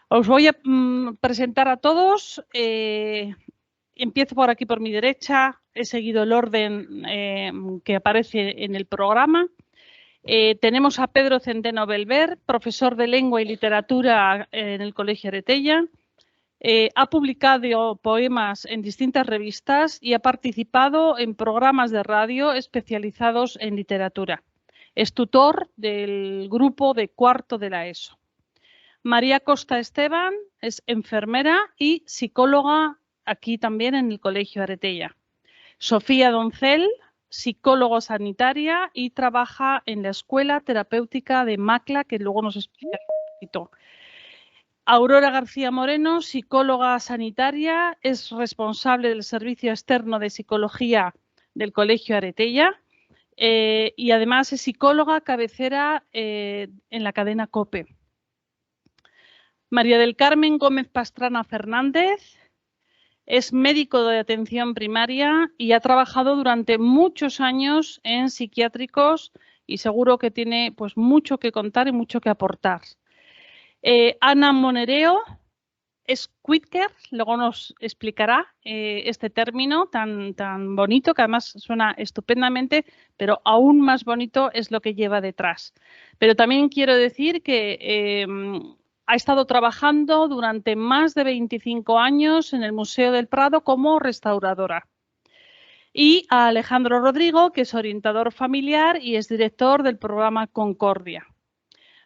Os voy a presentar a todos. Empiezo por aquí, por mi derecha. He seguido el orden que aparece en el programa. Tenemos a Pedro Centeno Belver, profesor de Lengua y Literatura en el Colegio Aretella. Ha publicado poemas en distintas revistas y ha participado en programas de radio especializados en literatura. Es tutor del grupo de cuarto de la ESO. María Costa Esteban es enfermera y psicóloga aquí también en el Colegio Aretella. Sofía Doncel, psicóloga sanitaria y trabaja en la Escuela Terapéutica de Macla, que luego nos explica un poquito. Aurora García Moreno, psicóloga sanitaria, es responsable del Servicio Externo de Psicología del Colegio Aretella y además es psicóloga cabecera en la cadena COPE. María del Carmen Gómez Pastrana Fernández es médico de atención primaria y ha trabajado durante muchos años en psiquiátricos y seguro que tiene pues mucho que contar y mucho que aportar. Ana Monereo es quitker, luego nos explicará este término tan bonito, que además suena estupendamente, pero aún más bonito es lo que lleva detrás. Pero también quiero decir que ha estado trabajando durante más de 25 años en el Museo del Prado como restauradora. Y a Alejandro Rodrigo, que es orientador familiar y es director del programa Concordia.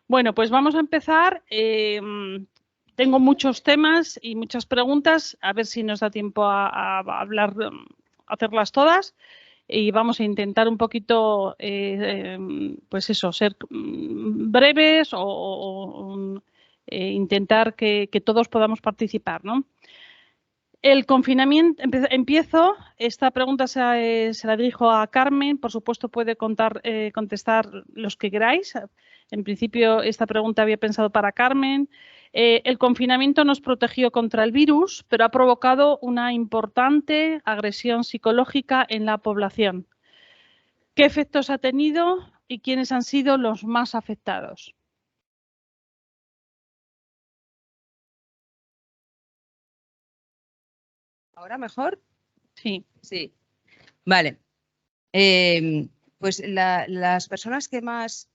Bueno, pues vamos a empezar. Tengo muchos temas y muchas preguntas, a ver si nos da tiempo a hablar, a hacerlas todas. Y vamos a intentar un poquito, pues eso, ser breves o intentar que todos podamos participar, ¿no? El confinamiento, empiezo, esta pregunta se la dirijo a Carmen, por supuesto puede contestar los que queráis. En principio esta pregunta había pensado para Carmen. El confinamiento nos protegió contra el virus, pero ha provocado una importante agresión psicológica en la población. ¿Qué efectos ha tenido y quiénes han sido los más afectados? ¿Ahora mejor? Sí. Sí. Vale. Pues las personas que más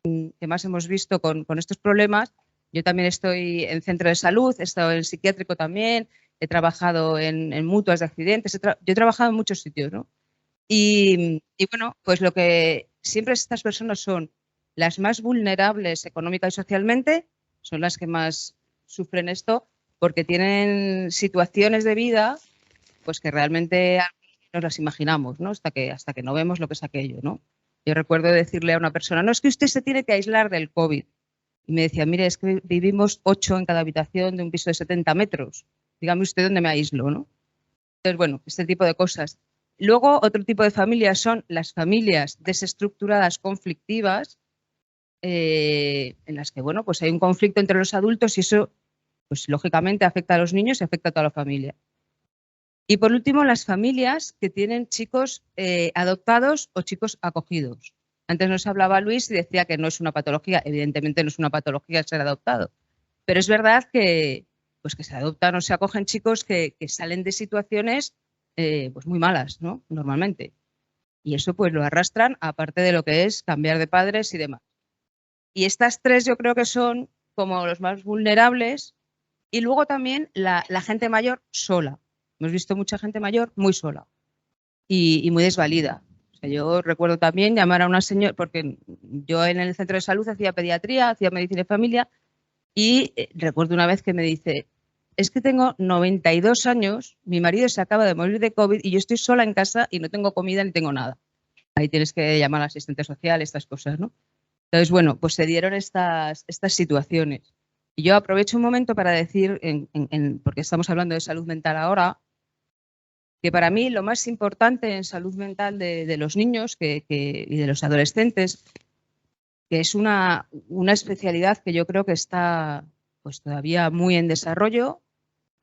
hemos visto con estos problemas, yo también estoy en centro de salud, he estado en psiquiátrico también, he trabajado en mutuas de accidentes, yo he trabajado en muchos sitios, ¿no? Y bueno, pues lo que siempre estas personas son las más vulnerables económica y socialmente, son las que más sufren esto, porque tienen situaciones de vida pues que realmente nos las imaginamos, ¿no? Hasta que no vemos lo que es aquello, ¿no? Yo recuerdo decirle a una persona, no, es que usted se tiene que aislar del COVID. Y me decía, mire, es que vivimos 8 en cada habitación de un piso de 70 metros. Dígame usted dónde me aíslo, ¿no? Entonces, bueno, este tipo de cosas. Luego, otro tipo de familias son las familias desestructuradas, conflictivas, en las que, bueno, pues hay un conflicto entre los adultos y eso, pues lógicamente afecta a los niños y afecta a toda la familia. Y por último, las familias que tienen chicos adoptados o chicos acogidos. Antes nos hablaba Luis y decía que no es una patología. Evidentemente no es una patología ser adoptado. Pero es verdad que, pues que se adoptan o se acogen chicos que salen de situaciones pues muy malas, ¿no? Normalmente. Y eso pues lo arrastran, aparte de lo que es cambiar de padres y demás. Y estas tres yo creo que son como los más vulnerables. Y luego también la gente mayor sola. Hemos visto mucha gente mayor muy sola y muy desvalida. O sea, yo recuerdo también llamar a una señora, porque yo en el centro de salud hacía pediatría, hacía medicina de familia, y recuerdo una vez que me dice, es que tengo 92 años, mi marido se acaba de morir de COVID y yo estoy sola en casa y no tengo comida ni tengo nada. Ahí tienes que llamar al asistente social, estas cosas, ¿no? Entonces, bueno, pues se dieron estas situaciones. Y yo aprovecho un momento para decir, porque estamos hablando de salud mental ahora, que para mí lo más importante en salud mental de los niños y de los adolescentes, que es una especialidad que yo creo que está pues todavía muy en desarrollo.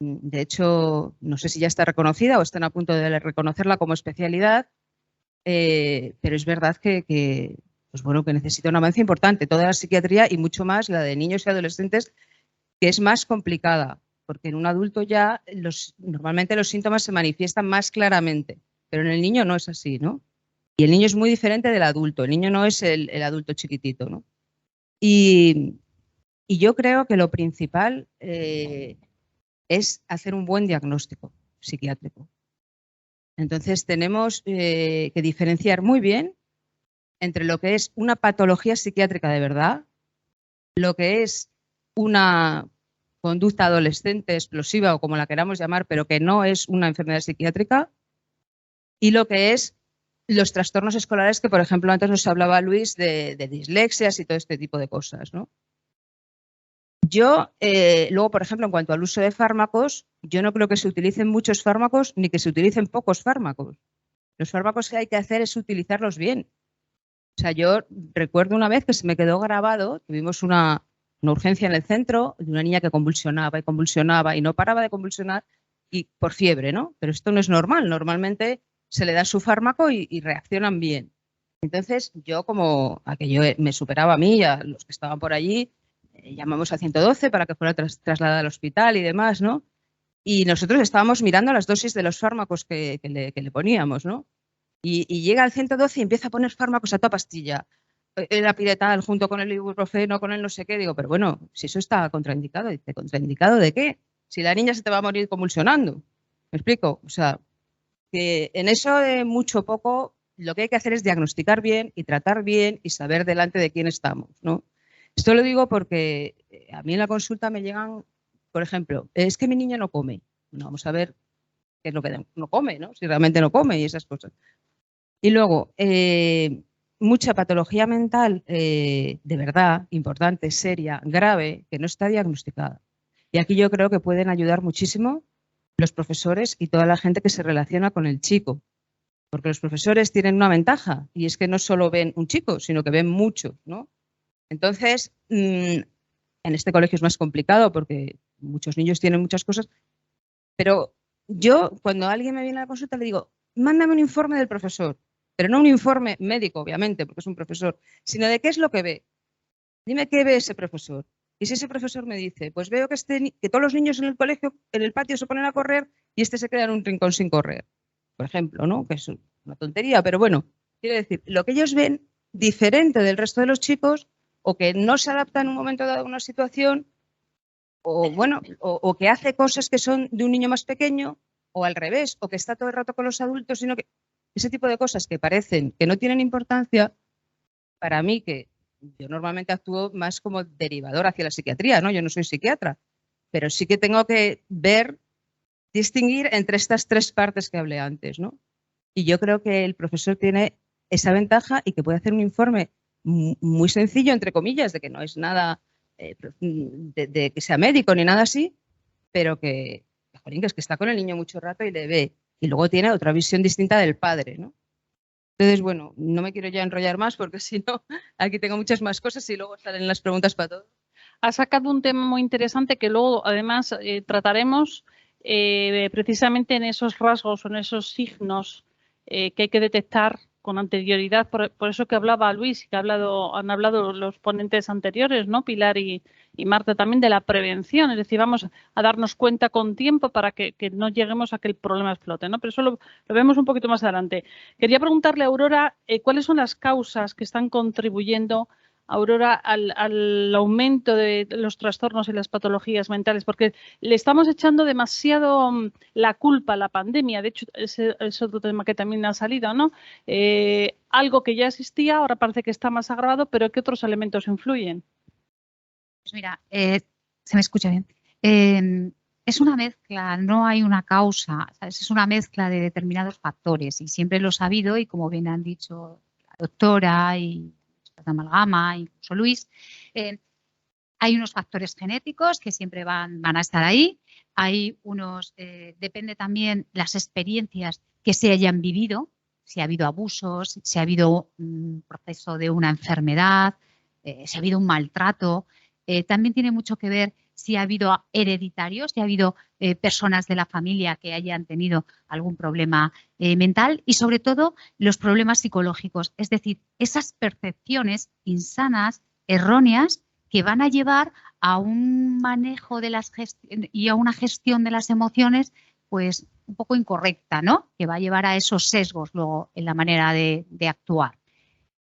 De hecho, no sé si ya está reconocida o están a punto de reconocerla como especialidad, pero es verdad pues bueno, que necesita un avance importante. Toda la psiquiatría y mucho más la de niños y adolescentes que es más complicada, porque en un adulto ya normalmente los síntomas se manifiestan más claramente, pero en el niño no es así, ¿no? Y el niño es muy diferente del adulto, el niño no es el adulto chiquitito, ¿no? Y yo creo que lo principal es hacer un buen diagnóstico psiquiátrico. Entonces tenemos que diferenciar muy bien entre lo que es una patología psiquiátrica de verdad, lo que es una conducta adolescente explosiva o como la queramos llamar, pero que no es una enfermedad psiquiátrica, y lo que es los trastornos escolares que, por ejemplo, antes nos hablaba Luis de dislexias y todo este tipo de cosas, ¿no? Yo, luego, por ejemplo, en cuanto al uso de fármacos, yo no creo que se utilicen muchos fármacos ni que se utilicen pocos fármacos. Los fármacos que hay que hacer es utilizarlos bien. O sea, yo recuerdo una vez que se me quedó grabado, tuvimos una urgencia en el centro de una niña que convulsionaba y convulsionaba y no paraba de convulsionar y por fiebre, ¿no? Pero esto no es normal. Normalmente se le da su fármaco y reaccionan bien. Entonces, yo como aquello me superaba a mí y a los que estaban por allí, llamamos a 112 para que fuera trasladada al hospital y demás, ¿no? Y nosotros estábamos mirando las dosis de los fármacos que le poníamos, ¿no? Y llega al 112 y empieza a poner fármacos a toda pastilla. El apiretal junto con el ibuprofeno, con el no sé qué. Digo, pero bueno, si eso está contraindicado. Dice, ¿contraindicado de qué? Si la niña se te va a morir convulsionando. ¿Me explico? O sea, que en eso de mucho poco lo que hay que hacer es diagnosticar bien y tratar bien y saber delante de quién estamos, ¿no? Esto lo digo porque a mí en la consulta me llegan, por ejemplo, es que mi niña no come. Bueno, vamos a ver qué es lo que no come, ¿no? Si realmente no come y esas cosas. Y luego, mucha patología mental de verdad, importante, seria, grave, que no está diagnosticada. Y aquí yo creo que pueden ayudar muchísimo los profesores y toda la gente que se relaciona con el chico. Porque los profesores tienen una ventaja y es que no solo ven un chico, sino que ven muchos, ¿no? Entonces, en este colegio es más complicado porque muchos niños tienen muchas cosas, pero yo cuando alguien me viene a la consulta le digo, mándame un informe del profesor, pero no un informe médico, obviamente, porque es un profesor, sino de qué es lo que ve. Dime qué ve ese profesor. Y si ese profesor me dice, pues veo que todos los niños en el colegio, en el patio se ponen a correr y este se queda en un rincón sin correr, por ejemplo, ¿no? Que es una tontería, pero bueno, quiero decir, lo que ellos ven diferente del resto de los chicos o que no se adapta en un momento dado a una situación o bueno, o que hace cosas que son de un niño más pequeño o al revés, o que está todo el rato con los adultos, sino que ese tipo de cosas que parecen que no tienen importancia, para mí, que yo normalmente actúo más como derivador hacia la psiquiatría, ¿no? Yo no soy psiquiatra, pero sí que tengo que distinguir entre estas tres partes que hablé antes, ¿no? Y yo creo que el profesor tiene esa ventaja y que puede hacer un informe muy sencillo, entre comillas, de que no es nada de que sea médico ni nada así, pero que es que está con el niño mucho rato y le ve. Y luego tiene otra visión distinta del padre, ¿no? Entonces, bueno, no me quiero ya enrollar más porque si no, aquí tengo muchas más cosas y luego salen las preguntas para todos. Ha sacado un tema muy interesante que luego además trataremos precisamente en esos rasgos o en esos signos que hay que detectar con anterioridad, por eso que hablaba Luis y que han hablado los ponentes anteriores, ¿no? Pilar y Marta también, de la prevención, es decir, vamos a darnos cuenta con tiempo para que no lleguemos a que el problema explote, ¿no? Pero eso lo vemos un poquito más adelante. Quería preguntarle a Aurora cuáles son las causas que están contribuyendo, Aurora, al aumento de los trastornos y las patologías mentales, porque le estamos echando demasiado la culpa a la pandemia. De hecho, ese es otro tema que también ha salido, ¿no? Algo que ya existía, ahora parece que está más agravado, pero ¿qué otros elementos influyen? Pues mira, se me escucha bien. Es una mezcla, no hay una causa, ¿sabes? Es una mezcla de determinados factores y siempre lo he sabido y como bien han dicho la doctora y de amalgama, incluso Luis, hay unos factores genéticos que siempre van a estar ahí, hay unos, depende también las experiencias que se hayan vivido, si ha habido abusos, si ha habido un proceso de una enfermedad, si ha habido un maltrato, también tiene mucho que ver si ha habido hereditarios, si ha habido personas de la familia que hayan tenido algún problema mental y sobre todo los problemas psicológicos, es decir, esas percepciones insanas, erróneas, que van a llevar a un manejo de y a una gestión de las emociones, pues un poco incorrecta, ¿no? Que va a llevar a esos sesgos luego en la manera de actuar.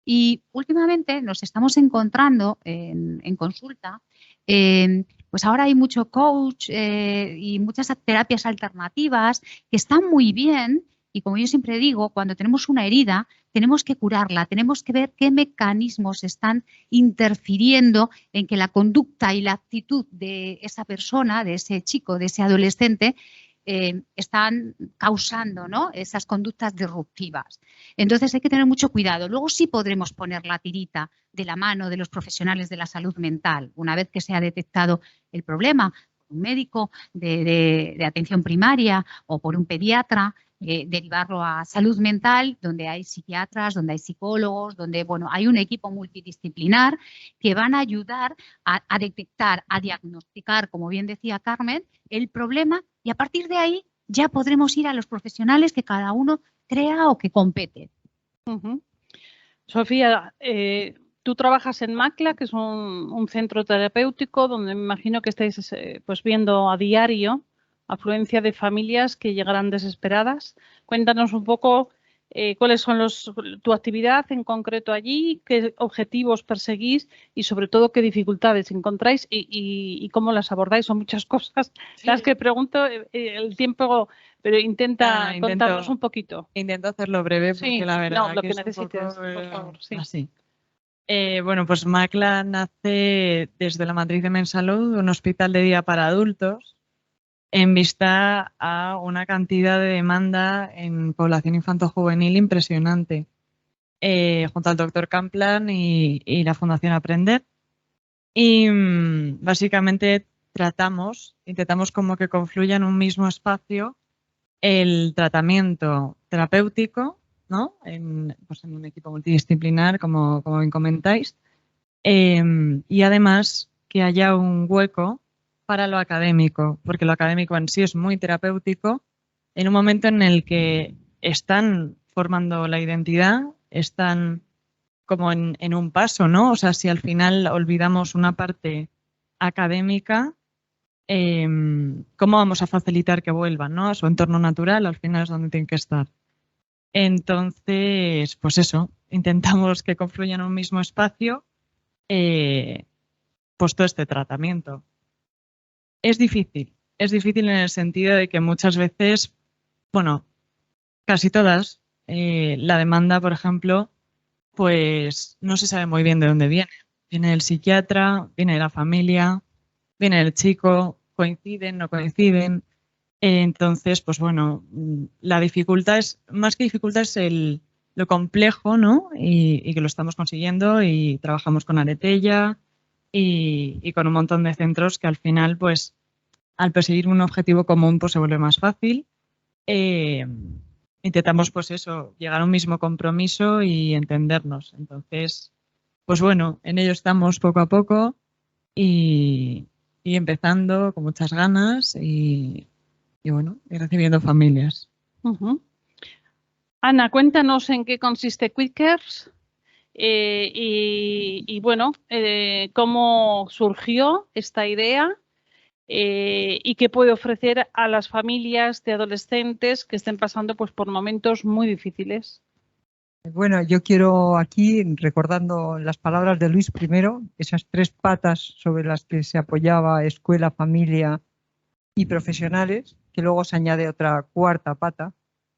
Y últimamente nos estamos encontrando en consulta, pues ahora hay mucho coach y muchas terapias alternativas que están muy bien. Y como yo siempre digo, cuando tenemos una herida, tenemos que curarla, tenemos que ver qué mecanismos están interfiriendo en que la conducta y la actitud de esa persona, de ese chico, de ese adolescente, están causando, ¿no?, esas conductas disruptivas. Entonces hay que tener mucho cuidado. Luego sí podremos poner la tirita de la mano de los profesionales de la salud mental, una vez que se ha detectado el problema, por un médico de atención primaria o por un pediatra, derivarlo a salud mental, donde hay psiquiatras, donde hay psicólogos, donde bueno, hay un equipo multidisciplinar que van a ayudar a detectar, a diagnosticar, como bien decía Carmen, el problema, y a partir de ahí ya podremos ir a los profesionales que cada uno crea o que compete. Sofía, tú trabajas en MACLA, que es un centro terapéutico donde me imagino que estáis pues viendo a diario afluencia de familias que llegarán desesperadas. Cuéntanos un poco cuáles son tu actividad en concreto allí, qué objetivos perseguís y sobre todo qué dificultades encontráis y cómo las abordáis. Son muchas cosas las que pregunto, el tiempo, pero intenta contarnos un poquito. Intento hacerlo breve porque la verdad lo que que necesites, por favor. Sí. Así. Bueno, pues MACLA nace desde la matriz de Mensalud, un hospital de día para adultos, en vista a una cantidad de demanda en población infanto-juvenil impresionante, junto al doctor Camplan y la Fundación Aprender. Y básicamente intentamos como que confluya en un mismo espacio el tratamiento terapéutico, ¿no? Pues en un equipo multidisciplinar, como bien comentáis, y además que haya un hueco para lo académico, porque lo académico en sí es muy terapéutico, en un momento en el que están formando la identidad, están como en un paso, ¿no? O sea, si al final olvidamos una parte académica, ¿cómo vamos a facilitar que vuelvan, ¿no?, a su entorno natural? Al final es donde tienen que estar. Entonces, pues eso, intentamos que confluyan en un mismo espacio pues todo este tratamiento. Es difícil en el sentido de que muchas veces, bueno, casi todas, la demanda, por ejemplo, pues no se sabe muy bien de dónde viene. Viene del psiquiatra, viene de la familia, viene del chico, coinciden, no coinciden. Entonces, pues bueno, la dificultad es, más que dificultad, es lo complejo, ¿no? Y que lo estamos consiguiendo y trabajamos con Aretella y con un montón de centros que al final, pues, al perseguir un objetivo común, pues se vuelve más fácil. Intentamos, pues eso, llegar a un mismo compromiso y entendernos. Entonces, pues bueno, en ello estamos poco a poco y empezando con muchas ganas y bueno, y recibiendo familias. Ana, cuéntanos en qué consiste Quickers y bueno, cómo surgió esta idea y qué puede ofrecer a las familias de adolescentes que estén pasando pues, por momentos muy difíciles. Bueno, yo quiero aquí, recordando las palabras de Luis I, esas tres patas sobre las que se apoyaba escuela, familia y profesionales, que luego se añade otra cuarta pata.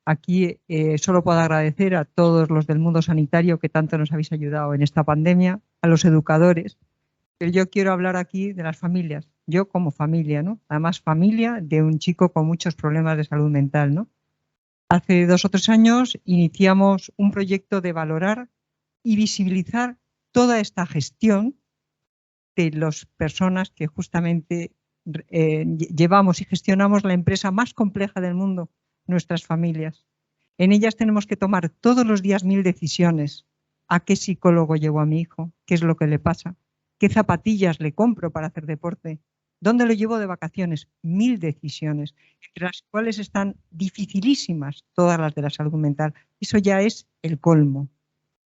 Aquí solo puedo agradecer a todos los del mundo sanitario que tanto nos habéis ayudado en esta pandemia, a los educadores, pero yo quiero hablar aquí de las familias, yo como familia, ¿no? Además familia de un chico con muchos problemas de salud mental, ¿no? Hace 2 o 3 años iniciamos un proyecto de valorar y visibilizar toda esta gestión de las personas que justamente llevamos y gestionamos la empresa más compleja del mundo, nuestras familias. En ellas tenemos que tomar todos los días 1000 decisiones. ¿A qué psicólogo llevo a mi hijo? ¿Qué es lo que le pasa? ¿Qué zapatillas le compro para hacer deporte? ¿Dónde lo llevo de vacaciones? 1000 decisiones, entre las cuales están dificilísimas todas las de la salud mental. Eso ya es el colmo,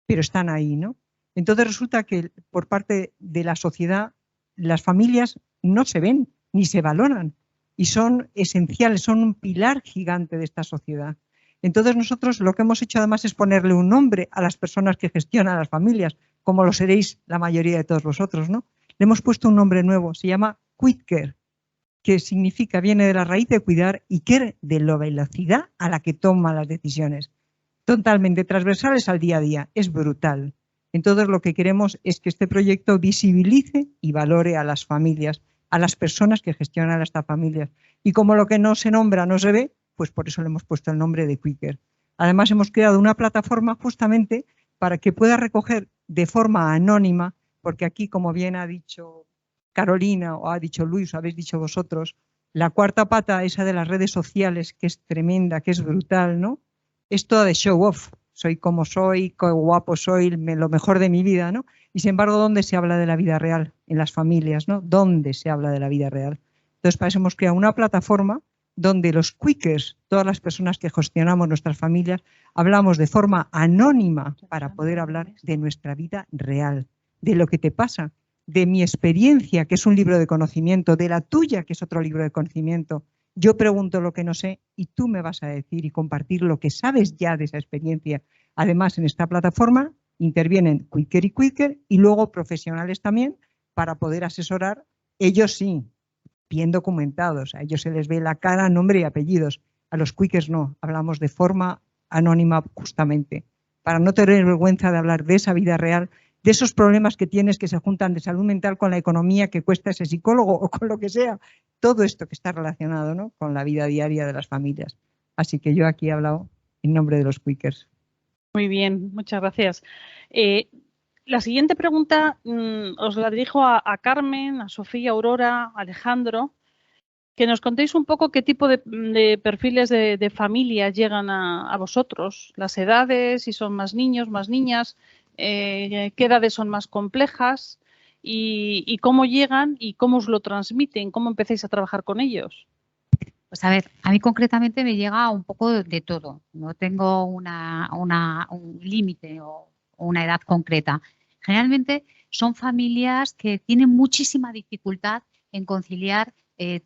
pero están ahí, ¿no? Entonces resulta que por parte de la sociedad las familias no se ven ni se valoran y son esenciales, son un pilar gigante de esta sociedad. Entonces nosotros lo que hemos hecho además es ponerle un nombre a las personas que gestionan las familias, como lo seréis la mayoría de todos vosotros, ¿no? Le hemos puesto un nombre nuevo, se llama Quick-Care, que significa, viene de la raíz de cuidar y care de la velocidad a la que toma las decisiones. Totalmente transversales al día a día, es brutal. Entonces lo que queremos es que este proyecto visibilice y valore a las familias, a las personas que gestionan estas familias. Y como lo que no se nombra no se ve, pues por eso le hemos puesto el nombre de Quick-Care. Además hemos creado una plataforma justamente para que pueda recoger de forma anónima, porque aquí, como bien ha dicho Carolina o ha dicho Luis o habéis dicho vosotros, la cuarta pata, esa de las redes sociales, que es tremenda, que es brutal, ¿no? Es toda de show off. Soy como soy, qué guapo soy, lo mejor de mi vida, ¿no? Y sin embargo, ¿dónde se habla de la vida real? En las familias, ¿no? ¿Dónde se habla de la vida real? Entonces, para eso hemos creado una plataforma donde los quickers, todas las personas que gestionamos nuestras familias, hablamos de forma anónima para poder hablar de nuestra vida real, de lo que te pasa, de mi experiencia, que es un libro de conocimiento, de la tuya, que es otro libro de conocimiento. Yo pregunto lo que no sé y tú me vas a decir y compartir lo que sabes ya de esa experiencia. Además, en esta plataforma intervienen Quicker y Quicker y luego profesionales también para poder asesorar, ellos sí, bien documentados. A ellos se les ve la cara, nombre y apellidos. A los Quickers no, hablamos de forma anónima justamente, para no tener vergüenza de hablar de esa vida real, de esos problemas que tienes que se juntan de salud mental con la economía que cuesta ese psicólogo o con lo que sea. Todo esto que está relacionado, ¿no?, con la vida diaria de las familias. Así que yo aquí he hablado en nombre de los Quickers. Muy bien, muchas gracias. La siguiente pregunta os la dirijo a Carmen, a Sofía, Aurora, a Alejandro, que nos contéis un poco qué tipo de perfiles de familias llegan a vosotros, las edades, si son más niños, más niñas, qué edades son más complejas y cómo llegan y cómo os lo transmiten, cómo empezáis a trabajar con ellos. Pues a ver, a mí concretamente me llega un poco de todo. No tengo un límite o una edad concreta. Generalmente son familias que tienen muchísima dificultad en conciliar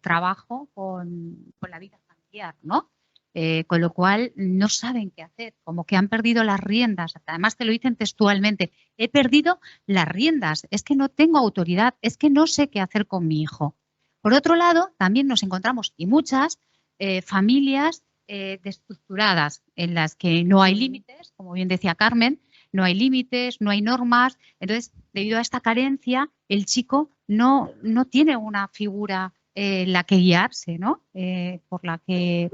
trabajo con la vida familiar, ¿no? Con lo cual no saben qué hacer, como que han perdido las riendas. Además te lo dicen textualmente, he perdido las riendas, es que no tengo autoridad, es que no sé qué hacer con mi hijo. Por otro lado, también nos encontramos, y muchas, familias desestructuradas en las que no hay límites, como bien decía Carmen, no hay límites, no hay normas. Entonces, debido a esta carencia, el chico no tiene una figura en la que guiarse, ¿no? Por la que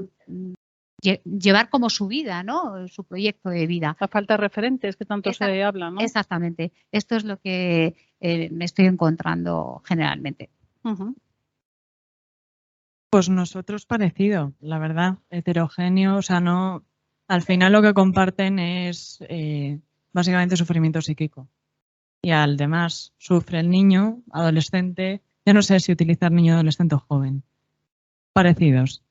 llevar como su vida, ¿no? Su proyecto de vida. La falta de referentes que tanto se habla, ¿no? Exactamente. Esto es lo que me estoy encontrando generalmente. Uh-huh. Pues nosotros parecido, la verdad, heterogéneo, o sea, no, al final lo que comparten es básicamente sufrimiento psíquico. Y al demás sufre el niño, adolescente, ya no sé si utilizar niño, adolescente o joven, parecidos.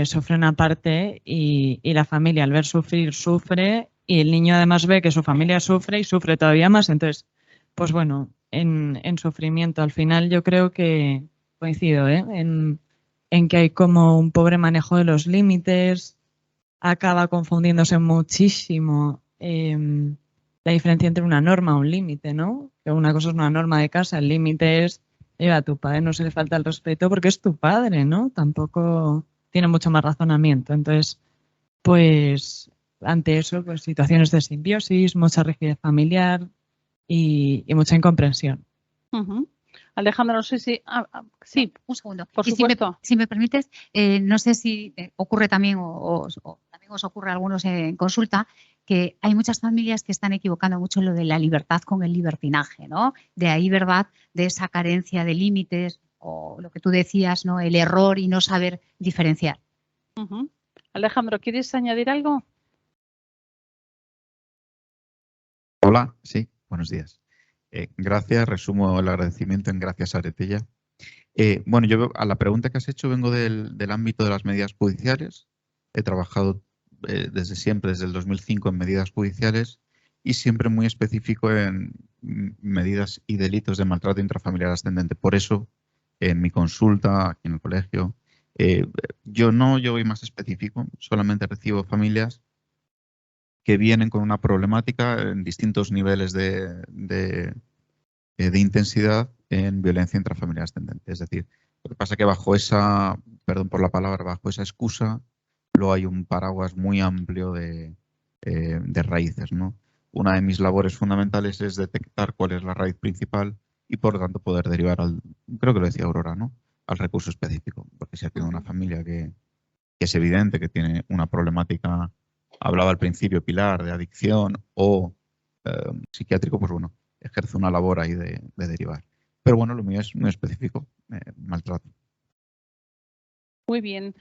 Sufren aparte y la familia al ver sufrir sufre y el niño además ve que su familia sufre y sufre todavía más. Entonces, pues bueno, en sufrimiento al final yo creo que coincido en que hay como un pobre manejo de los límites, acaba confundiéndose muchísimo la diferencia entre una norma y un límite, ¿no? Que una cosa es una norma de casa, el límite es, a tu padre no se le falta el respeto porque es tu padre, ¿no? Tampoco tiene mucho más razonamiento. Entonces, pues ante eso, pues situaciones de simbiosis, mucha rigidez familiar y mucha incomprensión. Uh-huh. Alejandra, no sé si... sí, un segundo. Por supuesto. Si me permites, no sé si ocurre también o también os ocurre a algunos en consulta, que hay muchas familias que están equivocando mucho lo de la libertad con el libertinaje, ¿no? De ahí, ¿verdad?, de esa carencia de límites o lo que tú decías, ¿no?, el error y no saber diferenciar. Uh-huh. Alejandro, ¿quieres añadir algo? Hola, sí, buenos días. Gracias, resumo el agradecimiento en gracias a Aretella. Bueno, yo a la pregunta que has hecho vengo del ámbito de las medidas judiciales. He trabajado desde siempre, desde el 2005, en medidas judiciales y siempre muy específico en medidas y delitos de maltrato intrafamiliar ascendente. Por eso, en mi consulta, aquí en el colegio, yo voy más específico, solamente recibo familias que vienen con una problemática en distintos niveles de intensidad en violencia intrafamiliar ascendente. Es decir, lo que pasa es que bajo esa, perdón por la palabra, bajo esa excusa, luego hay un paraguas muy amplio de raíces, ¿no? Una de mis labores fundamentales es detectar cuál es la raíz principal y, por lo tanto, poder derivar creo que lo decía Aurora, ¿no?, al recurso específico. Porque si ha tenido una familia que es evidente que tiene una problemática, hablaba al principio Pilar, de adicción o psiquiátrico, pues bueno, ejerce una labor ahí de derivar. Pero bueno, lo mío es muy específico, maltrato. Muy bien.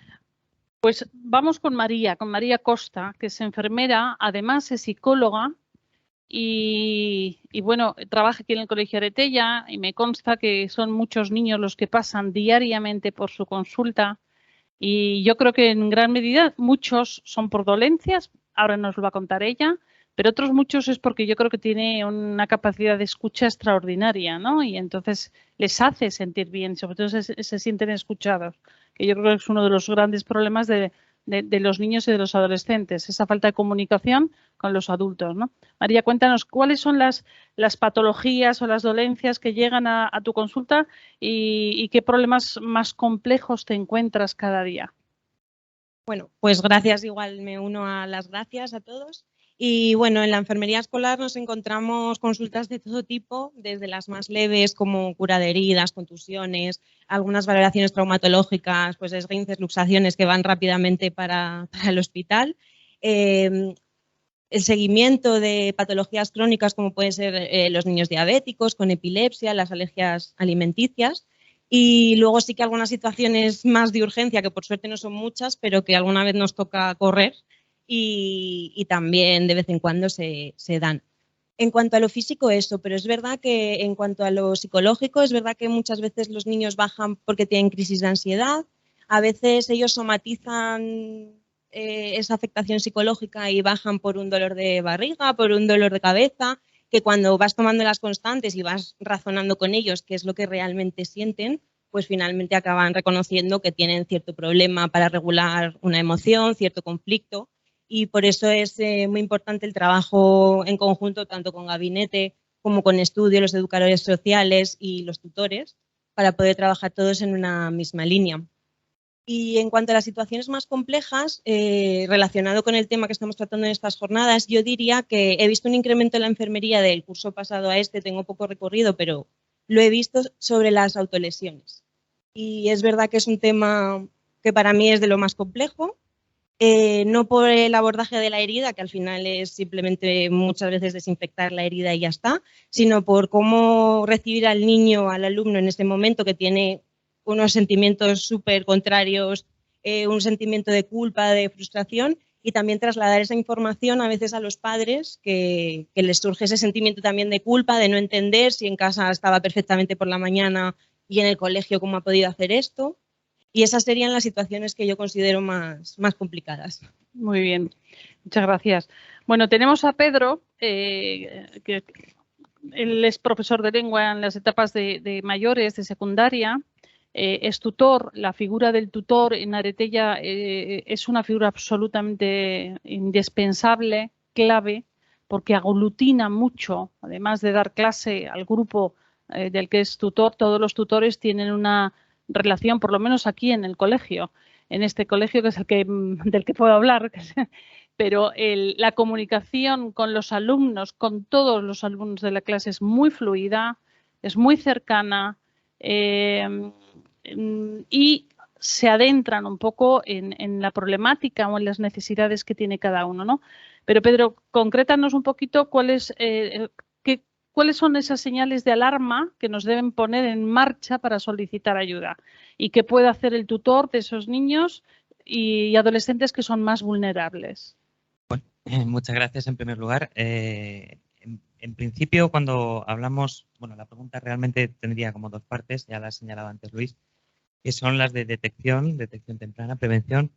Pues vamos con María Costa, que es enfermera, además es psicóloga y bueno, trabaja aquí en el Colegio Aretella y me consta que son muchos niños los que pasan diariamente por su consulta y yo creo que en gran medida muchos son por dolencias, ahora nos lo va a contar ella, pero otros muchos es porque yo creo que tiene una capacidad de escucha extraordinaria, ¿no? Y entonces les hace sentir bien, sobre todo se sienten escuchados, que yo creo que es uno de los grandes problemas de los niños y de los adolescentes, esa falta de comunicación con los adultos, ¿no? María, cuéntanos cuáles son las patologías o las dolencias que llegan a tu consulta y qué problemas más complejos te encuentras cada día. Bueno, pues gracias, igual me uno a las gracias a todos. Y bueno, en la enfermería escolar nos encontramos consultas de todo tipo, desde las más leves como cura de heridas, contusiones, algunas valoraciones traumatológicas, pues esguinces, luxaciones que van rápidamente para el hospital. El seguimiento de patologías crónicas como pueden ser los niños diabéticos con epilepsia, las alergias alimenticias. Y luego sí que algunas situaciones más de urgencia, que por suerte no son muchas, pero que alguna vez nos toca correr y también de vez en cuando se dan. En cuanto a lo físico, eso, pero es verdad que en cuanto a lo psicológico, es verdad que muchas veces los niños bajan porque tienen crisis de ansiedad, a veces ellos somatizan esa afectación psicológica y bajan por un dolor de barriga, por un dolor de cabeza, que cuando vas tomando las constantes y vas razonando con ellos qué es lo que realmente sienten, pues finalmente acaban reconociendo que tienen cierto problema para regular una emoción, cierto conflicto, y por eso es muy importante el trabajo en conjunto tanto con gabinete como con estudio, los educadores sociales y los tutores, para poder trabajar todos en una misma línea. Y en cuanto a las situaciones más complejas, relacionado con el tema que estamos tratando en estas jornadas, yo diría que he visto un incremento en la enfermería del curso pasado a este, tengo poco recorrido, pero lo he visto sobre las autolesiones. Y es verdad que es un tema que para mí es de lo más complejo, no por el abordaje de la herida, que al final es simplemente muchas veces desinfectar la herida y ya está, sino por cómo recibir al niño, al alumno en ese momento que tiene unos sentimientos súper contrarios, un sentimiento de culpa, de frustración, y también trasladar esa información a veces a los padres, que les surge ese sentimiento también de culpa, de no entender si en casa estaba perfectamente por la mañana y en el colegio cómo ha podido hacer esto. Y esas serían las situaciones que yo considero más complicadas. Muy bien, muchas gracias. Bueno, tenemos a Pedro, que él es profesor de lengua en las etapas de mayores, de secundaria, es tutor. La figura del tutor en Aretella es una figura absolutamente indispensable, clave, porque aglutina mucho, además de dar clase al grupo del que es tutor. Todos los tutores tienen una relación, por lo menos aquí en el colegio, en este colegio que es del que puedo hablar, pero la comunicación con los alumnos, con todos los alumnos de la clase es muy fluida, es muy cercana y se adentran un poco en la problemática o en las necesidades que tiene cada uno, ¿no? Pero Pedro, concrétanos un poquito cuáles son esas señales de alarma que nos deben poner en marcha para solicitar ayuda y qué puede hacer el tutor de esos niños y adolescentes que son más vulnerables. Bueno, muchas gracias en primer lugar. En principio, cuando hablamos, bueno, la pregunta realmente tendría como dos partes, ya la ha señalado antes Luis, que son las de detección temprana, prevención,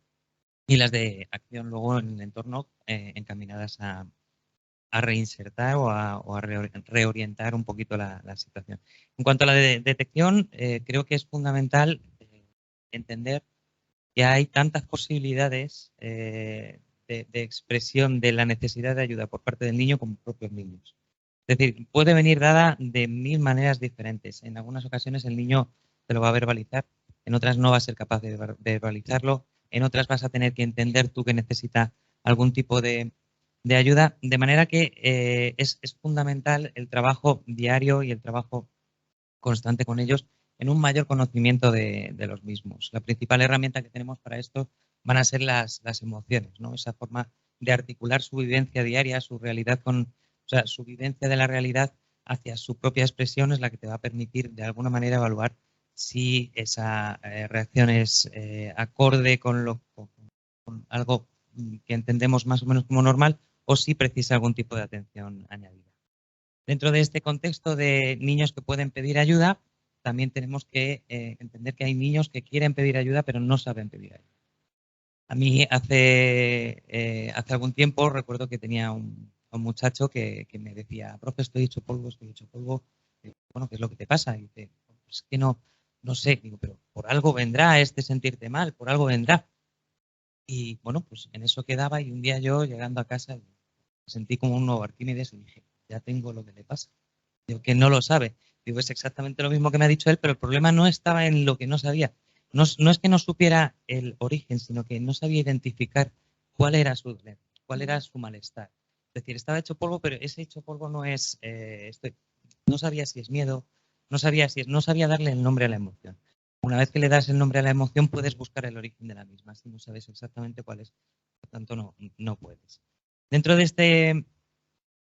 y las de acción luego en el entorno encaminadas a reinsertar o a reorientar un poquito la situación. En cuanto a la detección, creo que es fundamental entender que hay tantas posibilidades de expresión de la necesidad de ayuda por parte del niño como propios niños. Es decir, puede venir dada de 1000 maneras diferentes. En algunas ocasiones el niño te lo va a verbalizar, en otras no va a ser capaz de verbalizarlo, en otras vas a tener que entender tú que necesita algún tipo de ayuda, de manera que es fundamental el trabajo diario y el trabajo constante con ellos en un mayor conocimiento de los mismos. La principal herramienta que tenemos para esto van a ser las emociones, ¿no? Esa forma de articular su vivencia diaria, su realidad su vivencia de la realidad hacia su propia expresión es la que te va a permitir de alguna manera evaluar si esa reacción es acorde con algo que entendemos más o menos como normal o si precisa algún tipo de atención añadida. Dentro de este contexto de niños que pueden pedir ayuda, también tenemos que entender que hay niños que quieren pedir ayuda pero no saben pedir ayuda. A mí hace algún tiempo recuerdo que tenía un muchacho que me decía, profe, estoy hecho polvo. Bueno, ¿qué es lo que te pasa? Y dice, es que no sé, digo, pero por algo vendrá sentirte mal, por algo vendrá. Y bueno, pues en eso quedaba y un día yo llegando a casa me sentí como un nuevo Arquímedes y dije, ya tengo lo que le pasa. Digo, que no lo sabe. Digo, es exactamente lo mismo que me ha dicho él, pero el problema no estaba en lo que no sabía. No es que no supiera el origen, sino que no sabía identificar cuál era su dolor, cuál era su malestar. Es decir, estaba hecho polvo, pero ese hecho polvo no es... no sabía si es miedo, no sabía darle el nombre a la emoción. Una vez que le das el nombre a la emoción, puedes buscar el origen de la misma. Si no sabes exactamente cuál es, por tanto, no puedes. Dentro de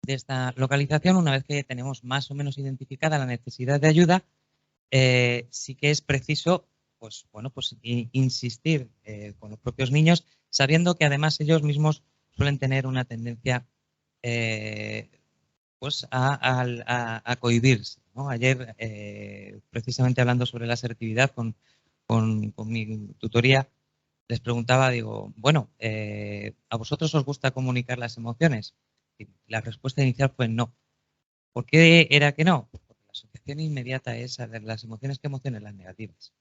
esta localización, una vez que tenemos más o menos identificada la necesidad de ayuda, sí que es preciso pues insistir con los propios niños, sabiendo que además ellos mismos suelen tener una tendencia a cohibirse, ¿no? Ayer, precisamente hablando sobre la asertividad con mi tutoría, les preguntaba, digo, bueno, ¿a vosotros os gusta comunicar las emociones? Y la respuesta inicial fue no. ¿Por qué era que no? Porque la asociación inmediata es a las emociones que emociones las negativas.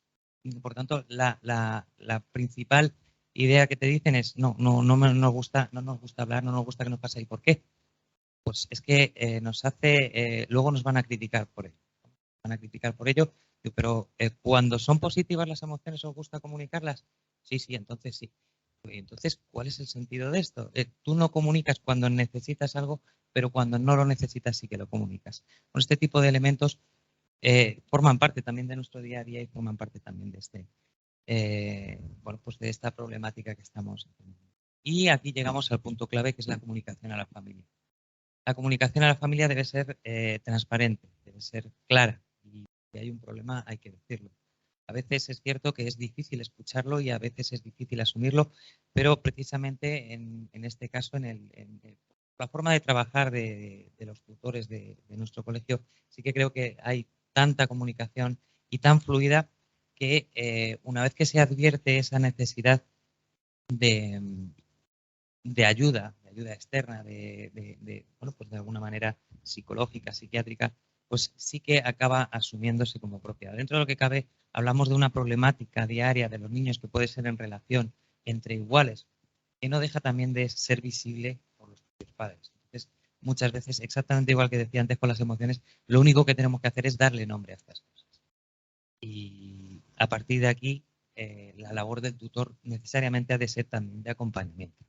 Y por tanto, la principal idea que te dicen es no nos gusta hablar, no nos gusta que nos pase. ¿Y por qué? Pues es que luego nos van a criticar por ello. Pero cuando son positivas las emociones, ¿os gusta comunicarlas? Sí, entonces sí. Entonces, ¿cuál es el sentido de esto? Tú no comunicas cuando necesitas algo, pero cuando no lo necesitas sí que lo comunicas. Con este tipo de elementos forman parte también de nuestro día a día y forman parte también de de esta problemática que estamos teniendo. Y aquí llegamos al punto clave, que es la comunicación a la familia. La comunicación a la familia debe ser transparente, debe ser clara. Y si hay un problema, hay que decirlo. A veces es cierto que es difícil escucharlo y a veces es difícil asumirlo, pero precisamente en este caso, en la forma de trabajar de los tutores de nuestro colegio, sí que creo que hay tanta comunicación y tan fluida que una vez que se advierte esa necesidad de ayuda externa, de alguna manera psicológica, psiquiátrica, pues sí que acaba asumiéndose como propia. Dentro de lo que cabe, hablamos de una problemática diaria de los niños que puede ser en relación entre iguales, que no deja también de ser visible por los propios padres. Entonces, muchas veces, exactamente igual que decía antes con las emociones, lo único que tenemos que hacer es darle nombre a estas cosas. Y a partir de aquí, la labor del tutor necesariamente ha de ser también de acompañamiento.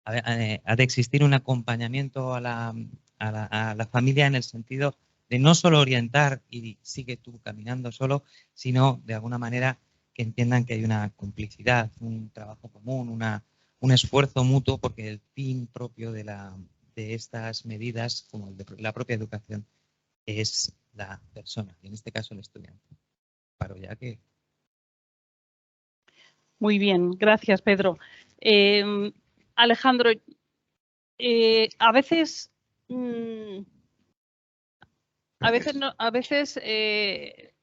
Ha de existir un acompañamiento a la familia en el sentido de no solo orientar y sigue tú caminando solo, sino de alguna manera que entiendan que hay una complicidad, un trabajo común, un esfuerzo mutuo, porque el fin propio de estas medidas, como el de la propia educación, es la persona, y en este caso el estudiante. Paro ya que... Muy bien, gracias, Pedro. Alejandro, a veces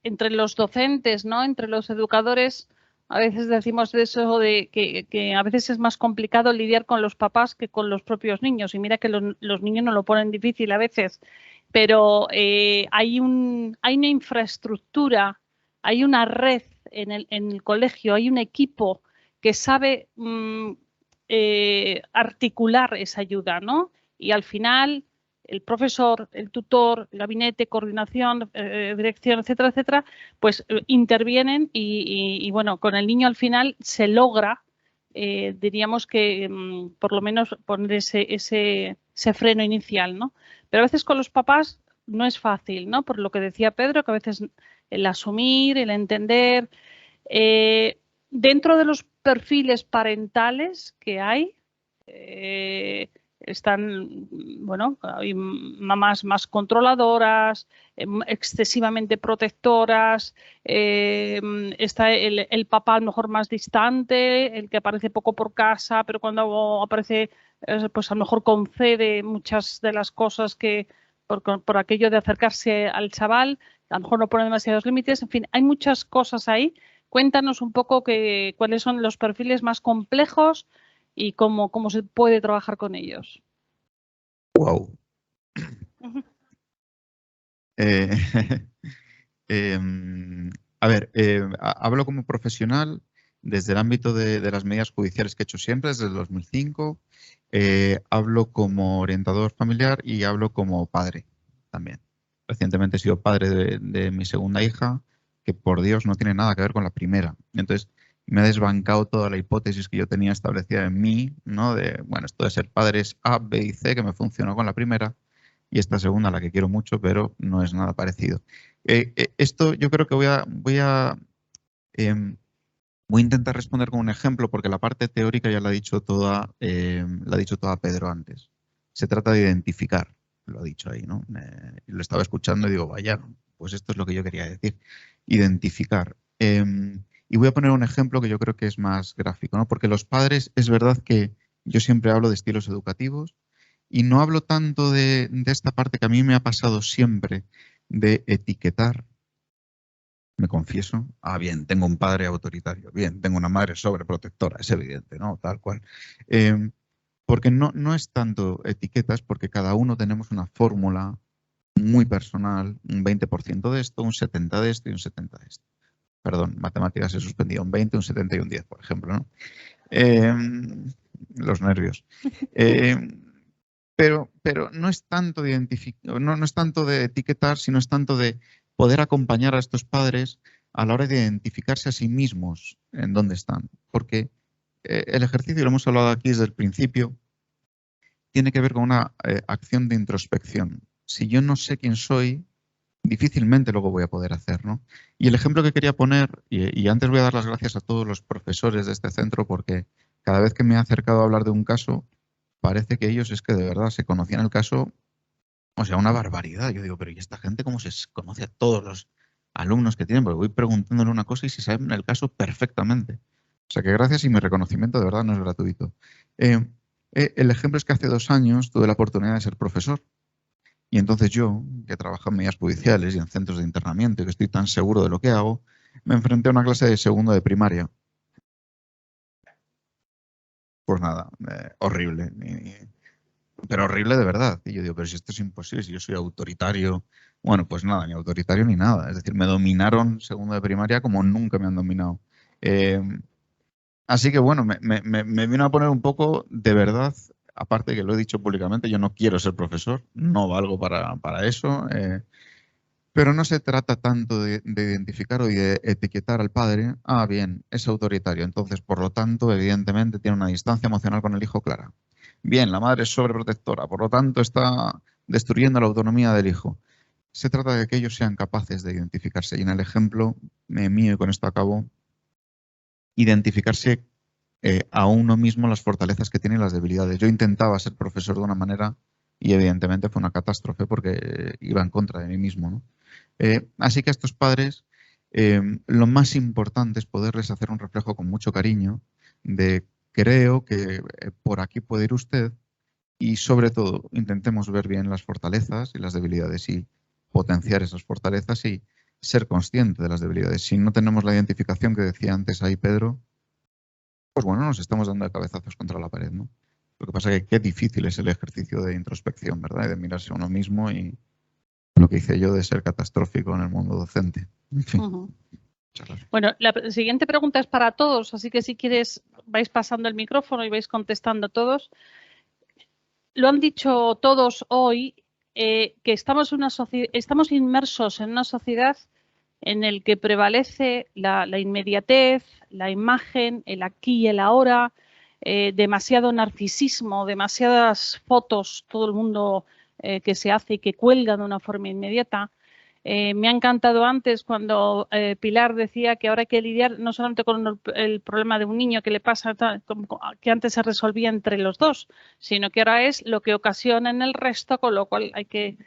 entre los docentes, ¿no? Entre los educadores, A veces decimos eso de que a veces es más complicado lidiar con los papás que con los propios niños. Y mira que los niños nos lo ponen difícil a veces. Pero hay una infraestructura, hay una red en el colegio, hay un equipo que sabe articular esa ayuda, ¿no? Y al final el profesor, el tutor, el gabinete, coordinación, dirección, etcétera, etcétera, pues intervienen y bueno, con el niño al final se logra, diríamos que por lo menos poner ese freno inicial, ¿no? Pero a veces con los papás no es fácil, ¿no? Por lo que decía Pedro, que a veces el asumir, el entender. Dentro de los perfiles parentales que hay, están, bueno, hay mamás más controladoras, excesivamente protectoras, está el papá a lo mejor más distante, el que aparece poco por casa, pero cuando aparece, pues a lo mejor concede muchas de las cosas que por aquello de acercarse al chaval, a lo mejor no pone demasiados límites, en fin, hay muchas cosas ahí. Cuéntanos un poco cuáles son los perfiles más complejos y cómo se puede trabajar con ellos. Wow. A ver, hablo como profesional desde el ámbito de las medidas judiciales que he hecho siempre, desde el 2005. Hablo como orientador familiar y hablo como padre también. Recientemente he sido padre de mi segunda hija, que por Dios no tiene nada que ver con la primera. Entonces me ha desbancado toda la hipótesis que yo tenía establecida en mí, ¿no? De, bueno, esto de ser padre es A, B y C, que me funcionó con la primera, y esta segunda, la que quiero mucho, pero no es nada parecido. Esto yo creo que voy a intentar responder con un ejemplo, porque la parte teórica ya la ha dicho toda Pedro antes. Se trata de identificar, lo ha dicho ahí, ¿no? Lo estaba escuchando y digo, vaya, pues esto es lo que yo quería decir. Identificar. Y voy a poner un ejemplo que yo creo que es más gráfico, ¿no? Porque los padres, es verdad que yo siempre hablo de estilos educativos y no hablo tanto de esta parte que a mí me ha pasado siempre de etiquetar. Me confieso. Ah, bien, tengo un padre autoritario. Bien, tengo una madre sobreprotectora. Es evidente, ¿no? Tal cual. Porque no es tanto etiquetas, porque cada uno tenemos una fórmula muy personal, un 20% de esto, un 70% de esto y un 70% de esto. Perdón, matemáticas se suspendía, un 20, un 70 y un 10, por ejemplo, ¿no? Los nervios. Pero no es tanto de no es tanto de etiquetar, sino es tanto de poder acompañar a estos padres a la hora de identificarse a sí mismos en dónde están. Porque el ejercicio, lo hemos hablado aquí desde el principio, tiene que ver con una acción de introspección. Si yo no sé quién soy, difícilmente luego voy a poder hacer, ¿no? Y el ejemplo que quería poner, y antes voy a dar las gracias a todos los profesores de este centro, porque cada vez que me he acercado a hablar de un caso, parece que ellos es que de verdad se conocían el caso, o sea, una barbaridad. Yo digo, pero ¿y esta gente cómo se conoce a todos los alumnos que tienen? Porque voy preguntándole una cosa y se saben el caso perfectamente. O sea, que gracias y mi reconocimiento de verdad no es gratuito. El ejemplo es que hace 2 años tuve la oportunidad de ser profesor. Y entonces yo, que trabajo en medidas judiciales y en centros de internamiento y que estoy tan seguro de lo que hago, me enfrenté a una clase de segundo de primaria. Pues nada, horrible. Pero horrible de verdad. Y yo digo, pero si esto es imposible, si yo soy autoritario. Bueno, pues nada, ni autoritario ni nada. Es decir, me dominaron segundo de primaria como nunca me han dominado. Así que bueno, me vino a poner un poco de verdad. Aparte que lo he dicho públicamente, yo no quiero ser profesor, no valgo para eso, pero no se trata tanto de identificar o de etiquetar al padre. Ah, bien, es autoritario, entonces, por lo tanto, evidentemente tiene una distancia emocional con el hijo clara. Bien, la madre es sobreprotectora, por lo tanto, está destruyendo la autonomía del hijo. Se trata de que ellos sean capaces de identificarse. Y en el ejemplo mío, y con esto acabo, identificarse a uno mismo las fortalezas que tiene y las debilidades. Yo intentaba ser profesor de una manera y evidentemente fue una catástrofe porque iba en contra de mí mismo, ¿no? Así que a estos padres lo más importante es poderles hacer un reflejo con mucho cariño de creo que por aquí puede ir usted y sobre todo intentemos ver bien las fortalezas y las debilidades y potenciar esas fortalezas y ser consciente de las debilidades. Si no tenemos la identificación que decía antes ahí Pedro, pues bueno, nos estamos dando de cabezazos contra la pared, ¿no? Lo que pasa es que qué difícil es el ejercicio de introspección, ¿verdad? Y de mirarse a uno mismo y lo que hice yo de ser catastrófico en el mundo docente. En fin. Muchas gracias. Bueno, la siguiente pregunta es para todos, así que si quieres vais pasando el micrófono y vais contestando todos. Lo han dicho todos hoy, que estamos inmersos en una sociedad en el que prevalece la inmediatez, la imagen, el aquí y el ahora, demasiado narcisismo, demasiadas fotos, todo el mundo que se hace y que cuelga de una forma inmediata. Me ha encantado antes cuando Pilar decía que ahora hay que lidiar no solamente con el problema de un niño que le pasa, que antes se resolvía entre los dos, sino que ahora es lo que ocasiona en el resto, con lo cual hay que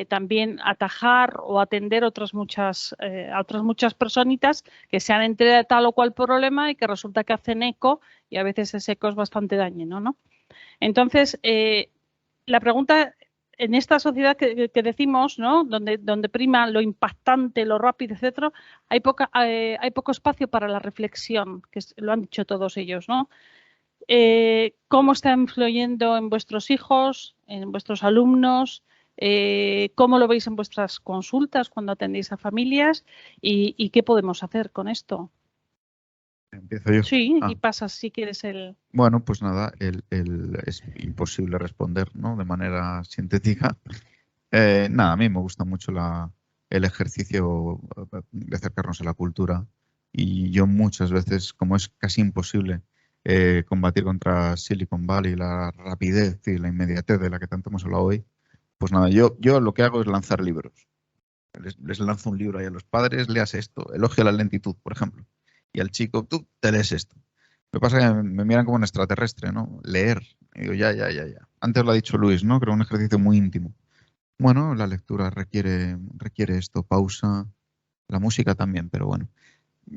también atajar o atender a otras muchas personitas que se han enterado de tal o cual problema y que resulta que hacen eco y a veces ese eco es bastante dañino, ¿no? Entonces, la pregunta en esta sociedad que decimos, ¿no? Donde prima lo impactante, lo rápido, etcétera, hay poco espacio para la reflexión, que lo han dicho todos ellos, ¿no? ¿Cómo está influyendo en vuestros hijos, en vuestros alumnos? ¿Cómo lo veis en vuestras consultas cuando atendéis a familias? ¿Y qué podemos hacer con esto? ¿Empiezo yo? Sí, y pasas si quieres el... Bueno, pues nada, es imposible responder, ¿no? De manera sintética. Nada, a mí me gusta mucho el ejercicio de acercarnos a la cultura y yo muchas veces, como es casi imposible combatir contra Silicon Valley, la rapidez y la inmediatez de la que tanto hemos hablado hoy, pues nada, yo lo que hago es lanzar libros. Les lanzo un libro ahí a los padres, leas esto, Elogio a la lentitud, por ejemplo. Y al chico, tú te lees esto. Lo que pasa es que me miran como un extraterrestre, ¿no? Leer. Y digo, ya. Antes lo ha dicho Luis, ¿no? Creo un ejercicio muy íntimo. Bueno, la lectura requiere esto, pausa. La música también, pero bueno.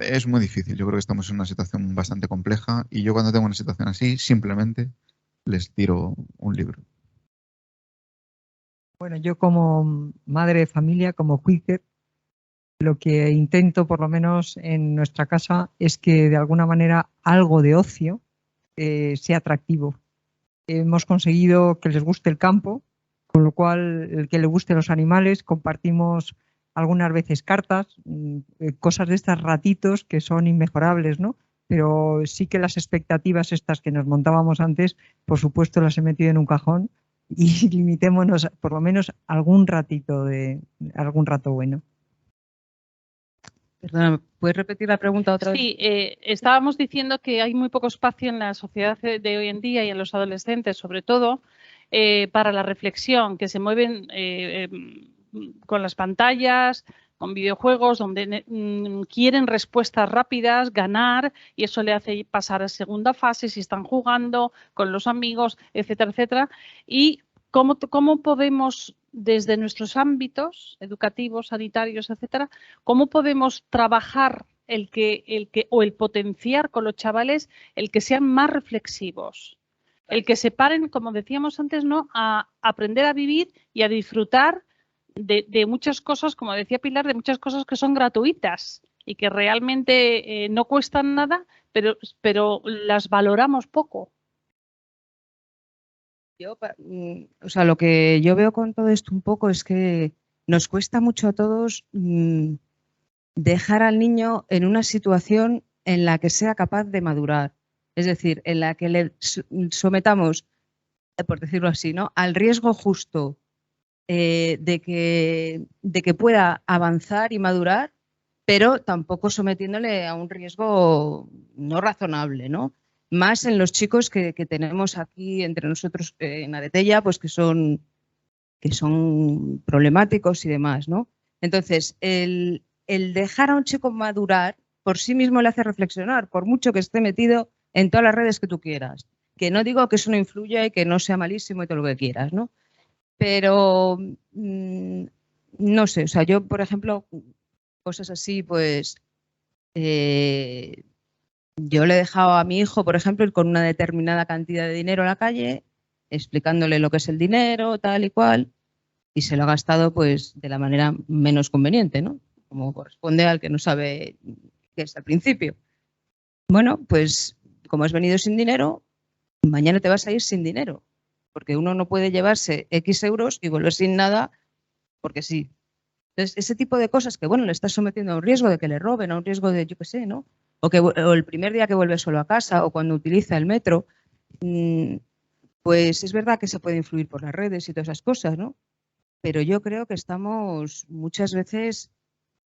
Es muy difícil. Yo creo que estamos en una situación bastante compleja y yo cuando tengo una situación así, simplemente les tiro un libro. Bueno, yo como madre de familia, como Quaker, lo que intento, por lo menos en nuestra casa, es que de alguna manera algo de ocio sea atractivo. Hemos conseguido que les guste el campo, con lo cual el que le guste los animales, compartimos algunas veces cartas, cosas de estas ratitos que son inmejorables, ¿no? Pero sí que las expectativas estas que nos montábamos antes, por supuesto las he metido en un cajón y limitémonos por lo menos algún rato bueno. Perdona, ¿puedes repetir la pregunta otra vez? Sí, estábamos diciendo que hay muy poco espacio en la sociedad de hoy en día y en los adolescentes, sobre todo, para la reflexión, que se mueven con las pantallas, con videojuegos, donde quieren respuestas rápidas, ganar, y eso le hace pasar a segunda fase si están jugando con los amigos, etcétera, etcétera. Y cómo podemos, desde nuestros ámbitos educativos, sanitarios, etcétera, cómo podemos trabajar el potenciar con los chavales el que sean más reflexivos, el que se paren, como decíamos antes, ¿no?, a aprender a vivir y a disfrutar de muchas cosas, como decía Pilar, de muchas cosas que son gratuitas y que realmente no cuestan nada, pero las valoramos poco. O sea, lo que yo veo con todo esto un poco es que nos cuesta mucho a todos dejar al niño en una situación en la que sea capaz de madurar. Es decir, en la que le sometamos, por decirlo así, ¿no?, al riesgo justo de que pueda avanzar y madurar, pero tampoco sometiéndole a un riesgo no razonable, ¿no? Más en los chicos que tenemos aquí entre nosotros en Aretella, pues que son problemáticos y demás, ¿no? Entonces, el dejar a un chico madurar por sí mismo le hace reflexionar, por mucho que esté metido en todas las redes que tú quieras. Que no digo que eso no influya y que no sea malísimo y todo lo que quieras, ¿no? Pero no sé, o sea, yo, por ejemplo, cosas así, pues yo le he dejado a mi hijo, por ejemplo, ir con una determinada cantidad de dinero a la calle, explicándole lo que es el dinero, tal y cual, y se lo ha gastado pues de la manera menos conveniente, ¿no? como corresponde al que no sabe qué es al principio. Bueno, pues como has venido sin dinero, mañana te vas a ir sin dinero, porque uno no puede llevarse X euros y volver sin nada porque sí. Entonces, ese tipo de cosas que, bueno, le estás sometiendo a un riesgo de que le roben, a un riesgo de, yo qué sé, ¿no? O el primer día que vuelve solo a casa o cuando utiliza el metro, pues es verdad que se puede influir por las redes y todas esas cosas, ¿no? Pero yo creo que estamos muchas veces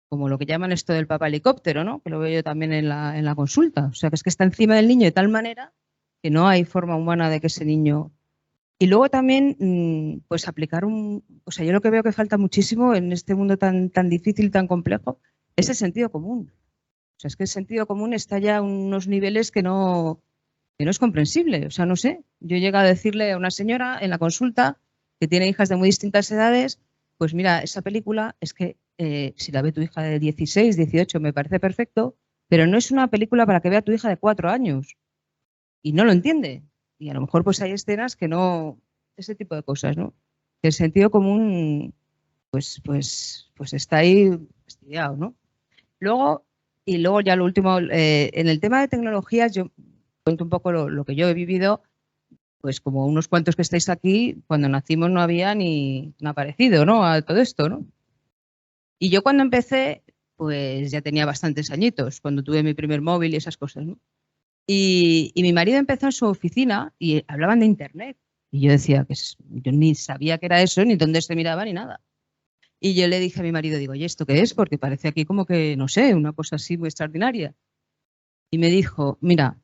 como lo que llaman esto del papá helicóptero, ¿no? Que lo veo yo también en la consulta. O sea, que es que está encima del niño de tal manera que no hay forma humana de que ese niño... Y luego también, pues aplicar un... O sea, yo lo que veo que falta muchísimo en este mundo tan difícil, tan complejo, es el sentido común. O sea, es que el sentido común está ya a unos niveles que no es comprensible. O sea, no sé. Yo he llegado a decirle a una señora en la consulta que tiene hijas de muy distintas edades, pues mira, esa película es que si la ve tu hija de 16, 18, me parece perfecto, pero no es una película para que vea tu hija de 4 años. Y no lo entiende. Y a lo mejor pues hay escenas que no... Ese tipo de cosas, ¿no? Que el sentido común pues está ahí estudiado, ¿no? Luego ya lo último, en el tema de tecnologías, yo cuento un poco lo que yo he vivido, pues como unos cuantos que estáis aquí, cuando nacimos no había ni aparecido, ¿no? A todo esto, ¿no? Y yo cuando empecé, pues ya tenía bastantes añitos, cuando tuve mi primer móvil y esas cosas, ¿no? Y mi marido empezó en su oficina y hablaban de Internet. Y yo decía que yo ni sabía qué era eso, ni dónde se miraba, ni nada. Y yo le dije a mi marido, digo, ¿y esto qué es? Porque parece aquí como que, no sé, una cosa así muy extraordinaria. Y me dijo, mira,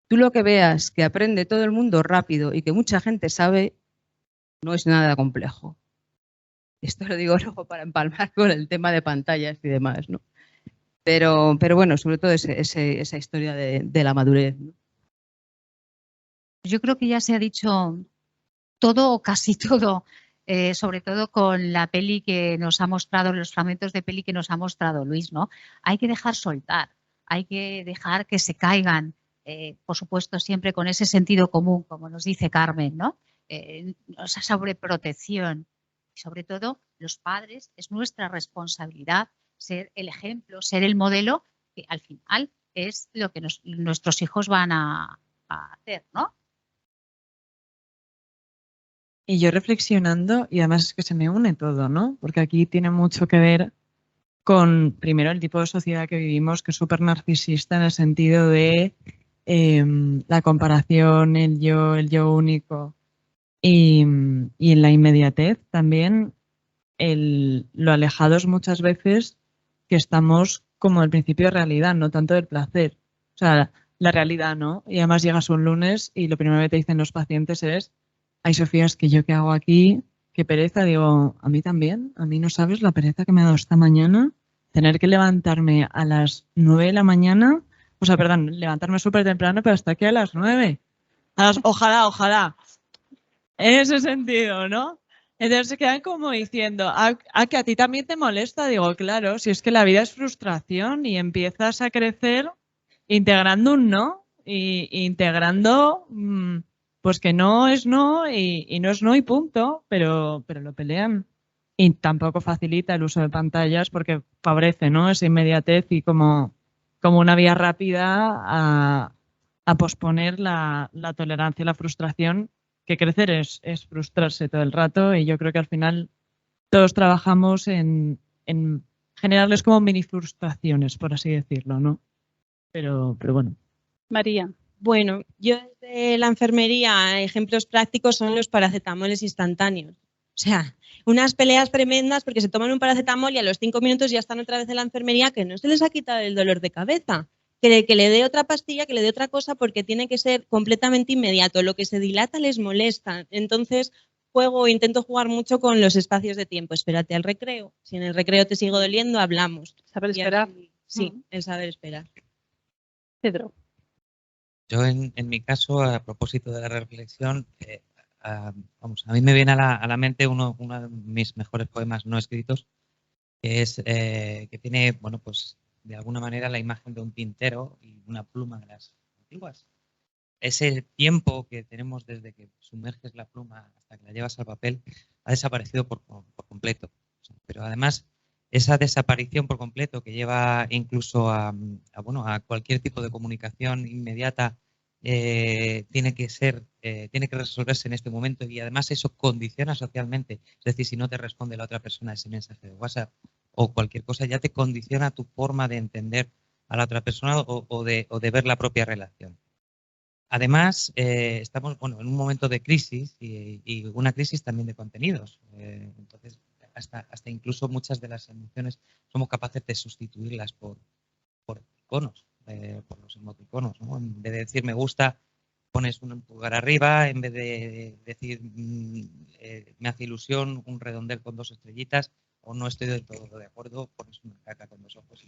tú lo que veas que aprende todo el mundo rápido y que mucha gente sabe, no es nada complejo. Esto lo digo luego para empalmar con el tema de pantallas y demás, ¿no? Pero bueno, sobre todo esa historia de la madurez, ¿no? Yo creo que ya se ha dicho todo o casi todo, sobre todo con la peli que nos ha mostrado, los fragmentos de peli que nos ha mostrado Luis, ¿no? Hay que dejar soltar, hay que dejar que se caigan, por supuesto, siempre con ese sentido común, como nos dice Carmen, ¿no? Esa sobreprotección. Y sobre todo, los padres, es nuestra responsabilidad ser el ejemplo, ser el modelo, que al final es lo que nuestros hijos van a hacer, ¿no? Y yo reflexionando, y además es que se me une todo, ¿no? Porque aquí tiene mucho que ver con, primero, el tipo de sociedad que vivimos, que es súper narcisista en el sentido de la comparación, el yo único, y en la inmediatez también lo alejados muchas veces que estamos como del principio de realidad, no tanto del placer. O sea, la realidad, ¿no? Y además llegas un lunes y lo primero que te dicen los pacientes es: ay, Sofía, es que yo qué hago aquí, qué pereza. Digo, a mí también, a mí no sabes la pereza que me ha dado esta mañana, tener que levantarme a las 9 de la mañana, o sea, perdón, levantarme súper temprano, pero hasta aquí a las 9. Ojalá, en ese sentido, ¿no? Entonces se quedan como diciendo, que a ti también te molesta. Digo, claro, si es que la vida es frustración y empiezas a crecer integrando un no, y integrando pues que no es no y no es no y punto, pero lo pelean. Y tampoco facilita el uso de pantallas porque favorece, ¿no?, esa inmediatez y como una vía rápida a posponer la tolerancia y la frustración, que crecer es frustrarse todo el rato, y yo creo que al final todos trabajamos en generarles como mini frustraciones, por así decirlo, ¿no? Pero bueno. María. Bueno, yo desde la enfermería, ejemplos prácticos son los paracetamoles instantáneos. O sea, unas peleas tremendas porque se toman un paracetamol y a los 5 minutos ya están otra vez en la enfermería, que no se les ha quitado el dolor de cabeza. Que le dé otra pastilla, que le dé otra cosa, porque tiene que ser completamente inmediato. Lo que se dilata les molesta. Entonces, intento jugar mucho con los espacios de tiempo. Espérate al recreo. Si en el recreo te sigo doliendo, hablamos. Saber esperar. Sí, el saber esperar. Pedro. Yo en mi caso, a propósito de la reflexión, a mí me viene a la mente uno de mis mejores poemas no escritos, que es que tiene, bueno, pues de alguna manera la imagen de un tintero y una pluma de las antiguas. Ese tiempo que tenemos desde que sumerges la pluma hasta que la llevas al papel ha desaparecido por completo. Pero además esa desaparición por completo que lleva incluso a cualquier tipo de comunicación inmediata tiene que resolverse en este momento, y además eso condiciona socialmente. Es decir, si no te responde la otra persona ese mensaje de WhatsApp o cualquier cosa, ya te condiciona tu forma de entender a la otra persona o de ver la propia relación. Además, estamos en un momento de crisis y una crisis también de contenidos. Entonces, hasta incluso muchas de las emociones somos capaces de sustituirlas por iconos, por los emoticonos, ¿no? En vez de decir me gusta, pones un pulgar arriba, en vez de decir me hace ilusión, un redondel con 2 estrellitas, o no estoy del todo de acuerdo, pones una caca con 2 ojos.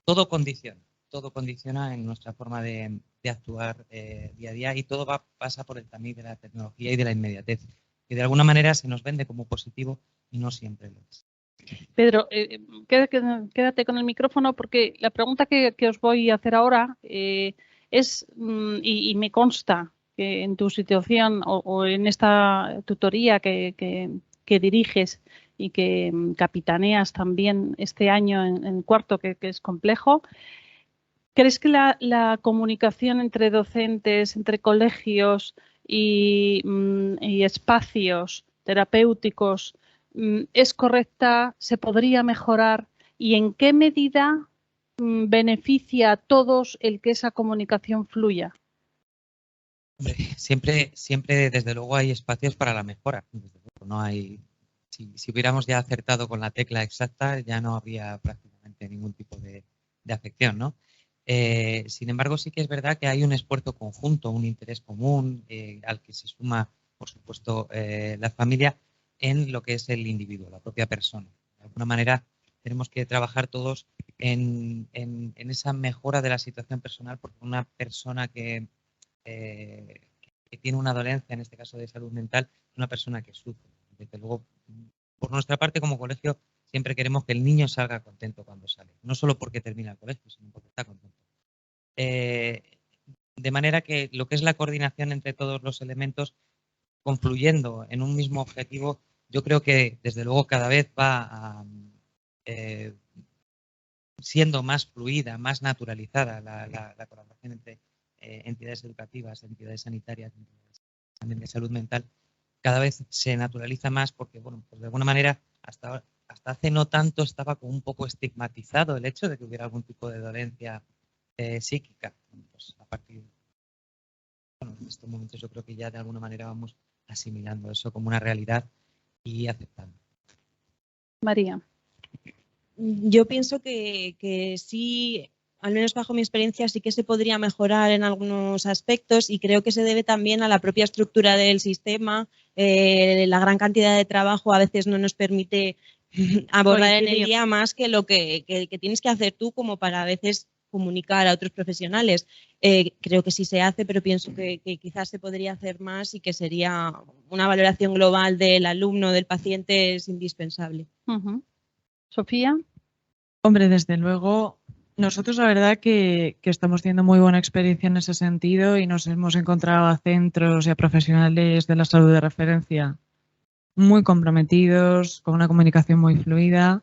Todo condiciona en nuestra forma de actuar día a día, y todo pasa por el tamiz de la tecnología y de la inmediatez, que de alguna manera se nos vende como positivo y no siempre lo es. Pedro, quédate con el micrófono, porque la pregunta que os voy a hacer ahora es, y me consta que en tu situación o en esta tutoría que diriges y que capitaneas también este año en cuarto, que es complejo, ¿crees que la comunicación entre docentes, entre colegios y espacios terapéuticos es correcta, se podría mejorar, y en qué medida beneficia a todos el que esa comunicación fluya? Siempre, desde luego, hay espacios para la mejora. No hay, si hubiéramos ya acertado con la tecla exacta, ya no habría prácticamente ningún tipo de afección, ¿no? Sin embargo, sí que es verdad que hay un esfuerzo conjunto, un interés común al que se suma, por supuesto, la familia, en lo que es el individuo, la propia persona. De alguna manera tenemos que trabajar todos en esa mejora de la situación personal, porque una persona que tiene una dolencia, en este caso de salud mental, es una persona que sufre. Desde luego, por nuestra parte como colegio, siempre queremos que el niño salga contento cuando sale, no solo porque termina el colegio, sino porque está contento. De manera que lo que es la coordinación entre todos los elementos confluyendo en un mismo objetivo, yo creo que desde luego cada vez va siendo más fluida, más naturalizada la colaboración entre entidades educativas, entidades sanitarias, entidades también de salud mental. Cada vez se naturaliza más porque, bueno, pues de alguna manera hasta hace no tanto estaba como un poco estigmatizado el hecho de que hubiera algún tipo de dolencia psíquica. Pues a partir de estos momentos yo creo que ya de alguna manera vamos asimilando eso como una realidad y aceptando. María. Yo pienso que sí, al menos bajo mi experiencia, sí que se podría mejorar en algunos aspectos, y creo que se debe también a la propia estructura del sistema. La gran cantidad de trabajo a veces no nos permite abordar en el día más que lo que tienes que hacer tú, como para a veces comunicar a otros profesionales. Creo que sí se hace, pero pienso que quizás se podría hacer más, y que sería una valoración global del alumno, del paciente, es indispensable. Sofía. Hombre, desde luego, nosotros la verdad que estamos teniendo muy buena experiencia en ese sentido, y nos hemos encontrado a centros y a profesionales de la salud de referencia muy comprometidos, con una comunicación muy fluida.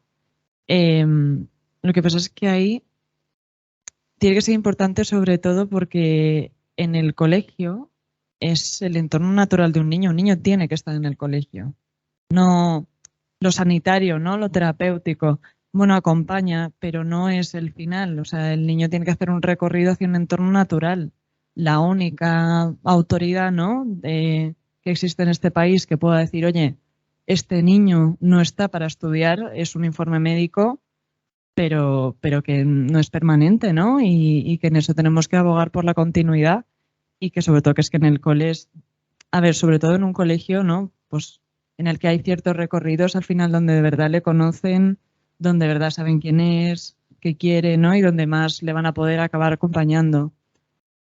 Lo que pasa es que ahí tiene que ser importante, sobre todo porque en el colegio es el entorno natural de un niño. Un niño tiene que estar en el colegio. No lo sanitario, ¿no? Lo terapéutico. Bueno, acompaña, pero no es el final. O sea, el niño tiene que hacer un recorrido hacia un entorno natural. La única autoridad, ¿no?, que existe en este país que pueda decir, oye, este niño no está para estudiar, es un informe médico, pero que no es permanente, ¿no? Y que en eso tenemos que abogar por la continuidad, y que sobre todo que es que en el cole sobre todo en un colegio, ¿no?, pues en el que hay ciertos recorridos al final donde de verdad le conocen, donde de verdad saben quién es, qué quiere, ¿no?, y donde más le van a poder acabar acompañando.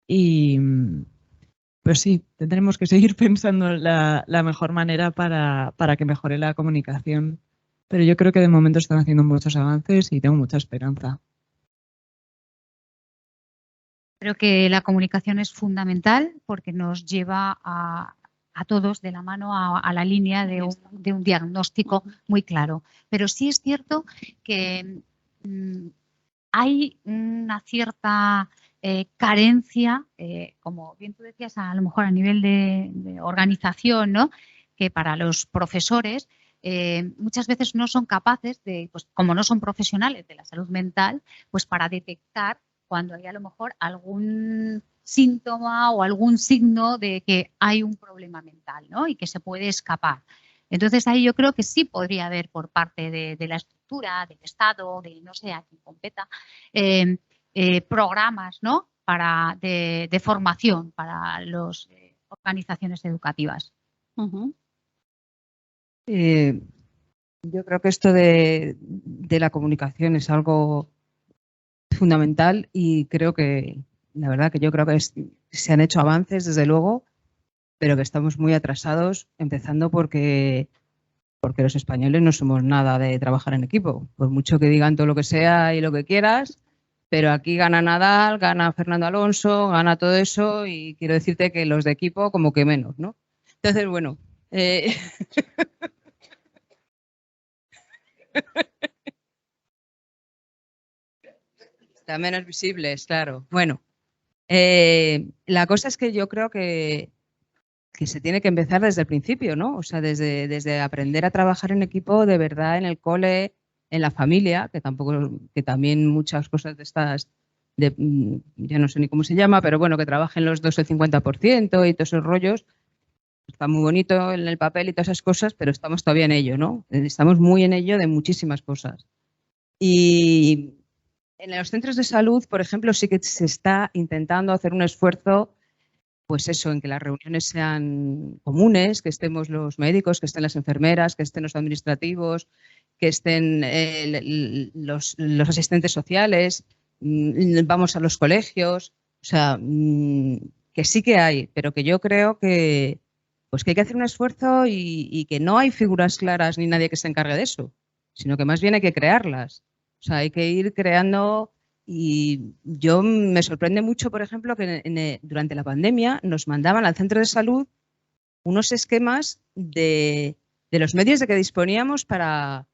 Y pues sí, tendremos que seguir pensando la mejor manera para que mejore la comunicación. Pero yo creo que de momento están haciendo muchos avances y tengo mucha esperanza. Creo que la comunicación es fundamental porque nos lleva a a todos de la mano a la línea de un diagnóstico muy claro. Pero sí es cierto que hay una cierta carencia, como bien tú decías, a lo mejor a nivel de organización, ¿no? Que para los profesores muchas veces no son capaces de, pues como no son profesionales de la salud mental, pues para detectar cuando hay a lo mejor algún síntoma o algún signo de que hay un problema mental, ¿no? Y que se puede escapar. Entonces ahí yo creo que sí podría haber por parte de la estructura, del Estado, de no sé a quién competa, programas, ¿no? de formación para las organizaciones educativas. Yo creo que esto de la comunicación es algo fundamental y creo que, la verdad que yo creo que se han hecho avances desde luego, pero que estamos muy atrasados, empezando porque los españoles no somos nada de trabajar en equipo, por mucho que digan todo lo que sea y lo que quieras, pero aquí gana Nadal, gana Fernando Alonso, gana todo eso y quiero decirte que los de equipo como que menos, ¿no? Entonces, bueno... Están menos visibles, claro. Bueno, la cosa es que yo creo que se tiene que empezar desde el principio, ¿no? O sea, desde aprender a trabajar en equipo de verdad en el cole, en la familia, que también muchas cosas de estas, yo no sé ni cómo se llama, pero bueno, que trabajen los dos el 50% y todos esos rollos. Está muy bonito en el papel y todas esas cosas, pero estamos todavía en ello, ¿no? Estamos muy en ello de muchísimas cosas. Y en los centros de salud, por ejemplo, sí que se está intentando hacer un esfuerzo, pues eso, en que las reuniones sean comunes, que estemos los médicos, que estén las enfermeras, que estén los administrativos, que estén los asistentes sociales, vamos a los colegios, o sea, que sí que hay, pero que yo creo que, pues que hay que hacer un esfuerzo y que no hay figuras claras ni nadie que se encargue de eso, sino que más bien hay que crearlas. O sea, hay que ir creando y yo me sorprende mucho, por ejemplo, que durante la pandemia nos mandaban al centro de salud unos esquemas de los medios de que disponíamos para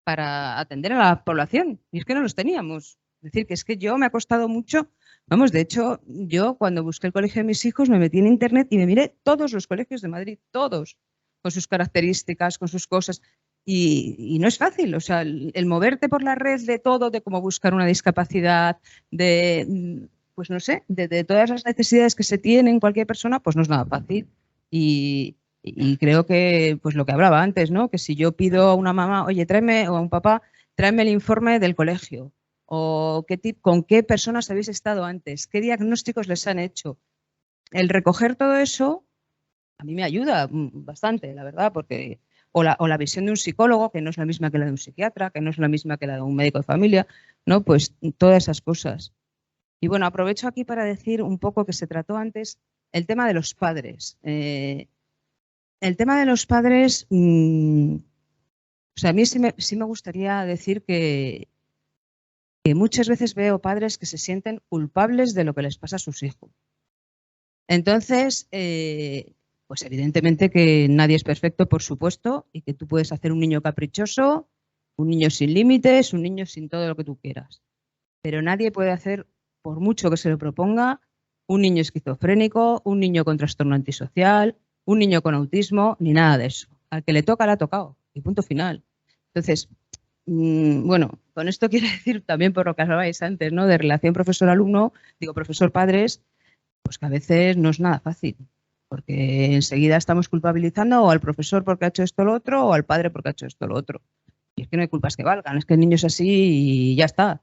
atender a la población. Y es que no los teníamos. Es decir, que es que yo me ha costado mucho. Vamos, de hecho, yo cuando busqué el colegio de mis hijos me metí en internet y me miré todos los colegios de Madrid, todos, con sus características, con sus cosas. Y no es fácil, o sea, el moverte por la red de todo, de cómo buscar una discapacidad, pues no sé, de todas las necesidades que se tienen cualquier persona, pues no es nada fácil. Y creo que, pues lo que hablaba antes, ¿no? Que si yo pido a una mamá, oye, tráeme, o a un papá, tráeme el informe del colegio, o con qué personas habéis estado antes, qué diagnósticos les han hecho. El recoger todo eso a mí me ayuda bastante, la verdad, porque... O la visión de un psicólogo, que no es la misma que la de un psiquiatra, que no es la misma que la de un médico de familia, ¿no? Pues todas esas cosas. Y bueno, aprovecho aquí para decir un poco que se trató antes el tema de los padres. El tema de los padres, o sea, a mí sí me gustaría decir que muchas veces veo padres que se sienten culpables de lo que les pasa a sus hijos. Entonces, pues evidentemente que nadie es perfecto, por supuesto, y que tú puedes hacer un niño caprichoso, un niño sin límites, un niño sin todo lo que tú quieras. Pero nadie puede hacer, por mucho que se lo proponga, un niño esquizofrénico, un niño con trastorno antisocial, un niño con autismo, ni nada de eso. Al que le toca, le ha tocado. Y punto final. Entonces, bueno, con esto quiero decir también por lo que hablabais antes, ¿no? De relación profesor-alumno, digo profesor-padres, pues que a veces no es nada fácil. Porque enseguida estamos culpabilizando o al profesor porque ha hecho esto o lo otro o al padre porque ha hecho esto o lo otro. Y es que no hay culpas que valgan, es que el niño es así y ya está.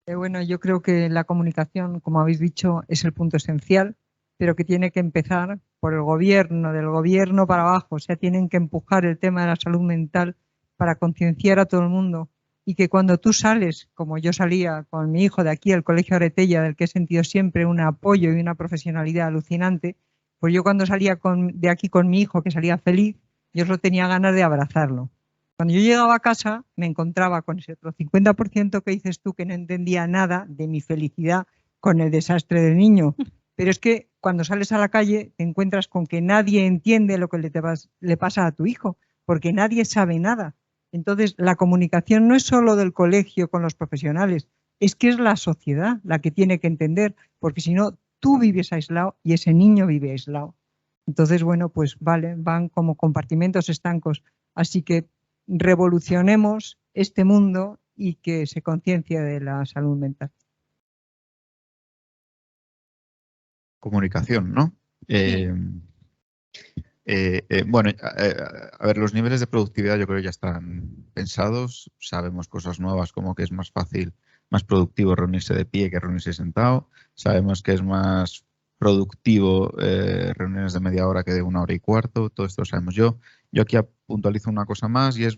Bueno, yo creo que la comunicación, como habéis dicho, es el punto esencial, pero que tiene que empezar por el gobierno, del gobierno para abajo. O sea, tienen que empujar el tema de la salud mental para concienciar a todo el mundo. Y que cuando tú sales, como yo salía con mi hijo de aquí al Colegio Aretella, del que he sentido siempre un apoyo y una profesionalidad alucinante, pues yo cuando salía de aquí con mi hijo, que salía feliz, yo solo tenía ganas de abrazarlo. Cuando yo llegaba a casa me encontraba con ese otro 50% que dices tú que no entendía nada de mi felicidad con el desastre del niño. Pero es que cuando sales a la calle te encuentras con que nadie entiende lo que le pasa a tu hijo, porque nadie sabe nada. Entonces, la comunicación no es solo del colegio con los profesionales, es que es la sociedad la que tiene que entender, porque si no, tú vives aislado y ese niño vive aislado. Entonces, bueno, pues vale, van como compartimentos estancos. Así que revolucionemos este mundo y que se conciencie de la salud mental. Comunicación, ¿no? Bueno, a ver, los niveles de productividad yo creo que ya están pensados. Sabemos cosas nuevas como que es más fácil, más productivo reunirse de pie que reunirse sentado. Sabemos que es más productivo reuniones de media hora que de 1 hora y cuarto. Todo esto lo sabemos yo. Yo aquí puntualizo una cosa más y es,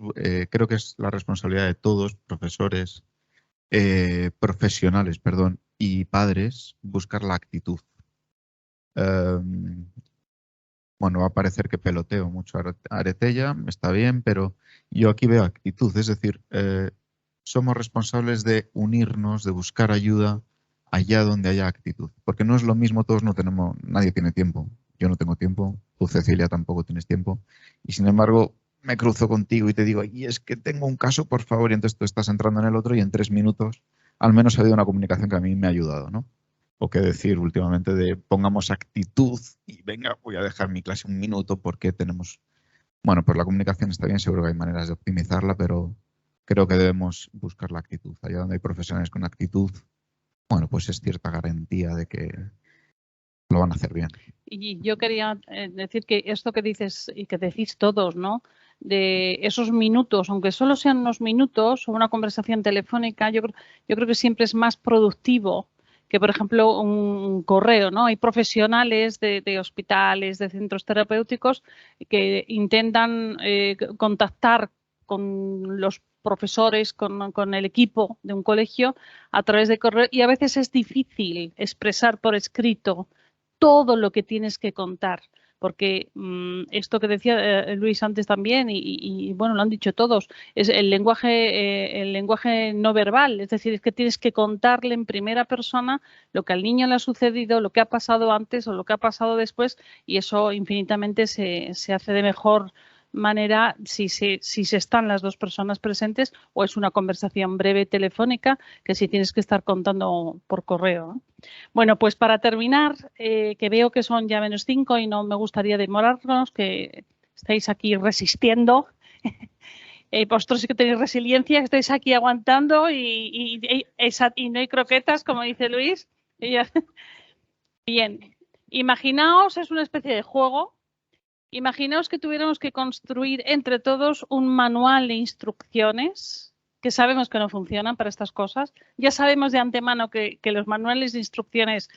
creo que es la responsabilidad de todos, profesores, profesionales, perdón, y padres, buscar la actitud. Bueno, va a parecer que peloteo mucho a Aretella, está bien, pero yo aquí veo actitud, es decir, somos responsables de unirnos, de buscar ayuda allá donde haya actitud, porque no es lo mismo, todos no tenemos, nadie tiene tiempo, yo no tengo tiempo, tú Cecilia tampoco tienes tiempo, y sin embargo me cruzo contigo y te digo, y es que tengo un caso, por favor, y entonces tú estás entrando en el otro y en 3 minutos al menos ha habido una comunicación que a mí me ha ayudado, ¿no? O qué decir últimamente de pongamos actitud y venga, voy a dejar mi clase 1 minuto porque tenemos... Bueno, pues la comunicación está bien, seguro que hay maneras de optimizarla, pero creo que debemos buscar la actitud. Allá donde hay profesionales con actitud, bueno, pues es cierta garantía de que lo van a hacer bien. Y yo quería decir que esto que dices y que decís todos, ¿no? De esos minutos, aunque solo sean unos minutos o una conversación telefónica, yo creo que siempre es más productivo que, por ejemplo, un correo, ¿no? Hay profesionales de hospitales, de centros terapéuticos que intentan contactar con los profesores, con el equipo de un colegio a través de correo y a veces es difícil expresar por escrito todo lo que tienes que contar, porque esto que decía Luis antes también, y bueno, lo han dicho todos, es el lenguaje no verbal, es decir, es que tienes que contarle en primera persona lo que al niño le ha sucedido, lo que ha pasado antes o lo que ha pasado después, y eso infinitamente se hace de mejor manera si se están las dos personas presentes o es una conversación breve telefónica que si tienes que estar contando por correo, ¿no? Bueno, pues para terminar, que veo que son ya -5 y no me gustaría demorarnos, que estáis aquí resistiendo. Vosotros sí que tenéis resiliencia, que estáis aquí aguantando y no hay croquetas, como dice Luis. Bien, imaginaos, es una especie de juego. Imaginaos que tuviéramos que construir entre todos un manual de instrucciones, que sabemos que no funcionan para estas cosas. Ya sabemos de antemano que los manuales de instrucciones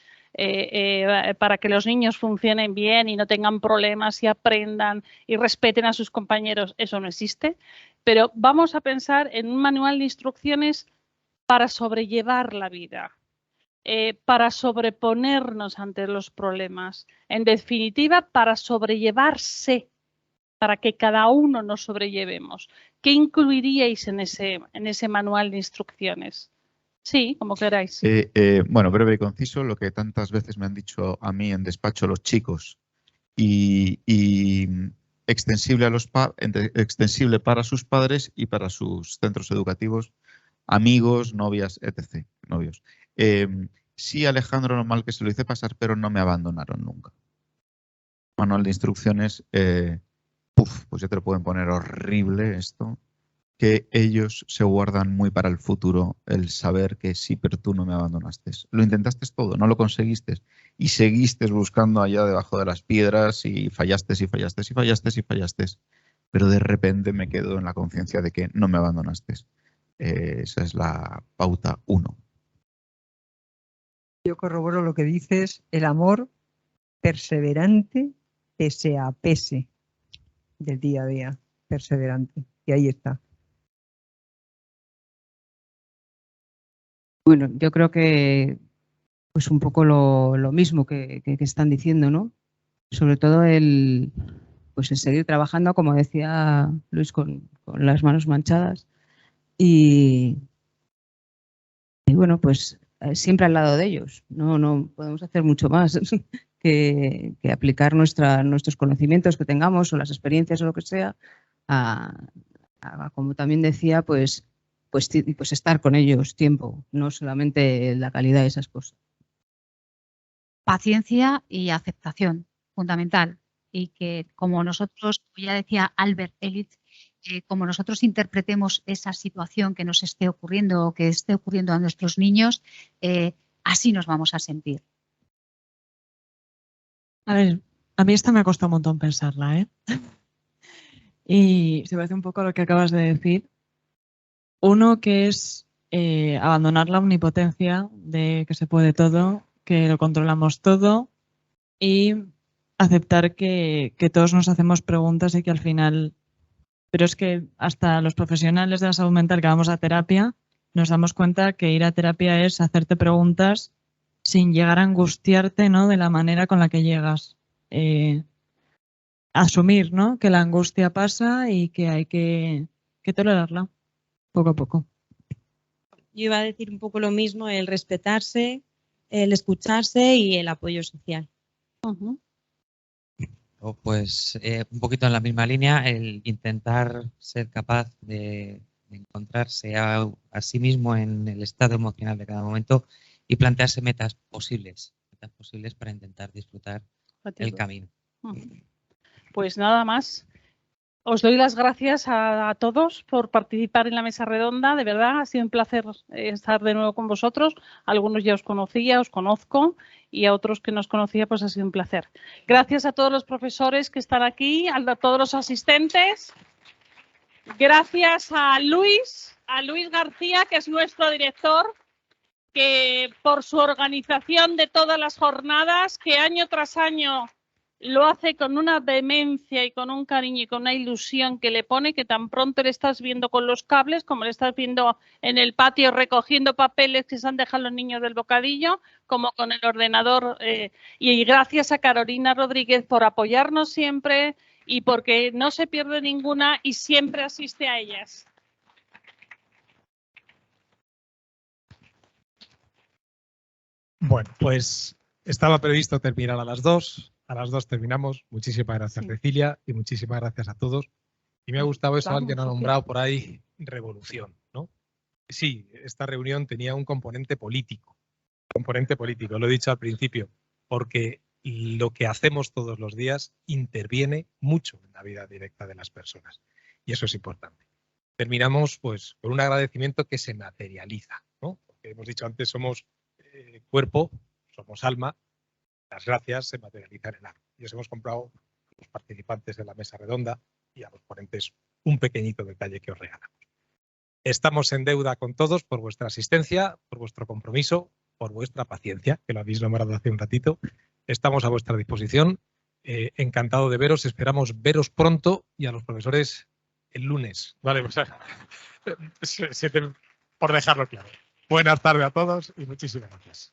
para que los niños funcionen bien y no tengan problemas y aprendan y respeten a sus compañeros, eso no existe. Pero vamos a pensar en un manual de instrucciones para sobrellevar la vida. Para sobreponernos ante los problemas. En definitiva, para sobrellevarse, para que cada uno nos sobrellevemos. ¿Qué incluiríais en ese manual de instrucciones? Sí, como queráis. Bueno, breve y conciso, lo que tantas veces me han dicho a mí en despacho los chicos y extensible extensible para sus padres y para sus centros educativos, amigos, novias, etc. Novios. Sí, Alejandro, normal que se lo hice pasar, pero no me abandonaron nunca. Manual de instrucciones, pues ya te lo pueden poner horrible esto, que ellos se guardan muy para el futuro el saber que sí, pero tú no me abandonaste. Lo intentaste todo, no lo conseguiste y seguiste buscando allá debajo de las piedras y fallaste y fallaste y fallaste y fallaste, pero de repente me quedo en la conciencia de que no me abandonaste. Esa es la pauta 1. Yo corroboro lo que dices, el amor perseverante pese a pese del día a día, perseverante. Y ahí está. Bueno, yo creo que pues un poco lo mismo que están diciendo, ¿no? Sobre todo el seguir trabajando, como decía Luis, con las manos manchadas y bueno, pues siempre al lado de ellos. No podemos hacer mucho más. que aplicar nuestros conocimientos que tengamos o las experiencias o lo que sea como también decía, pues estar con ellos tiempo, no solamente la calidad de esas cosas. Paciencia y aceptación, fundamental. Y que como nosotros, ya decía Albert Ellis, como nosotros interpretemos esa situación que nos esté ocurriendo o que esté ocurriendo a nuestros niños, así nos vamos a sentir. A ver, a mí esta me ha costado un montón pensarla, ¿eh? Y se parece un poco a lo que acabas de decir. Uno que es abandonar la omnipotencia de que se puede todo, que lo controlamos todo y aceptar que todos nos hacemos preguntas y que al final... Pero es que hasta los profesionales de la salud mental que vamos a terapia nos damos cuenta que ir a terapia es hacerte preguntas sin llegar a angustiarte, ¿no? De la manera con la que llegas. Asumir, ¿no? Que la angustia pasa y que hay que tolerarla poco a poco. Yo iba a decir un poco lo mismo, el respetarse, el escucharse y el apoyo social. Pues un poquito en la misma línea, el intentar ser capaz de encontrarse a sí mismo en el estado emocional de cada momento y plantearse metas posibles para intentar disfrutar el camino. Pues nada más. Os doy las gracias a todos por participar en la mesa redonda. De verdad, ha sido un placer estar de nuevo con vosotros. Algunos ya os conocía, os conozco, y a otros que no os conocía, pues ha sido un placer. Gracias a todos los profesores que están aquí, a todos los asistentes. Gracias a Luis García, que es nuestro director, que por su organización de todas las jornadas, que año tras año lo hace con una vehemencia y con un cariño y con una ilusión que le pone, que tan pronto le estás viendo con los cables como le estás viendo en el patio recogiendo papeles que se han dejado los niños del bocadillo, como con el ordenador. Y gracias a Carolina Rodríguez por apoyarnos siempre y porque no se pierde ninguna y siempre asiste a ellas. Bueno, pues estaba previsto terminar a las 2. A las 2 terminamos. Muchísimas gracias, Cecilia, y muchísimas gracias a todos. Y me ha gustado eso, alguien ha nombrado por ahí revolución, ¿no? Sí, esta reunión tenía un componente político. Lo he dicho al principio, porque lo que hacemos todos los días interviene mucho en la vida directa de las personas. Y eso es importante. Terminamos pues con un agradecimiento que se materializa, ¿no? Porque hemos dicho antes, somos cuerpo, somos alma. Las gracias se materializan en algo. Y os hemos comprado a los participantes de la mesa redonda y a los ponentes un pequeñito detalle que os regalamos. Estamos en deuda con todos por vuestra asistencia, por vuestro compromiso, por vuestra paciencia, que lo habéis nombrado hace un ratito. Estamos a vuestra disposición. Encantado de veros. Esperamos veros pronto y a los profesores el lunes. Vale, pues, por dejarlo claro. Buenas tardes a todos y muchísimas gracias.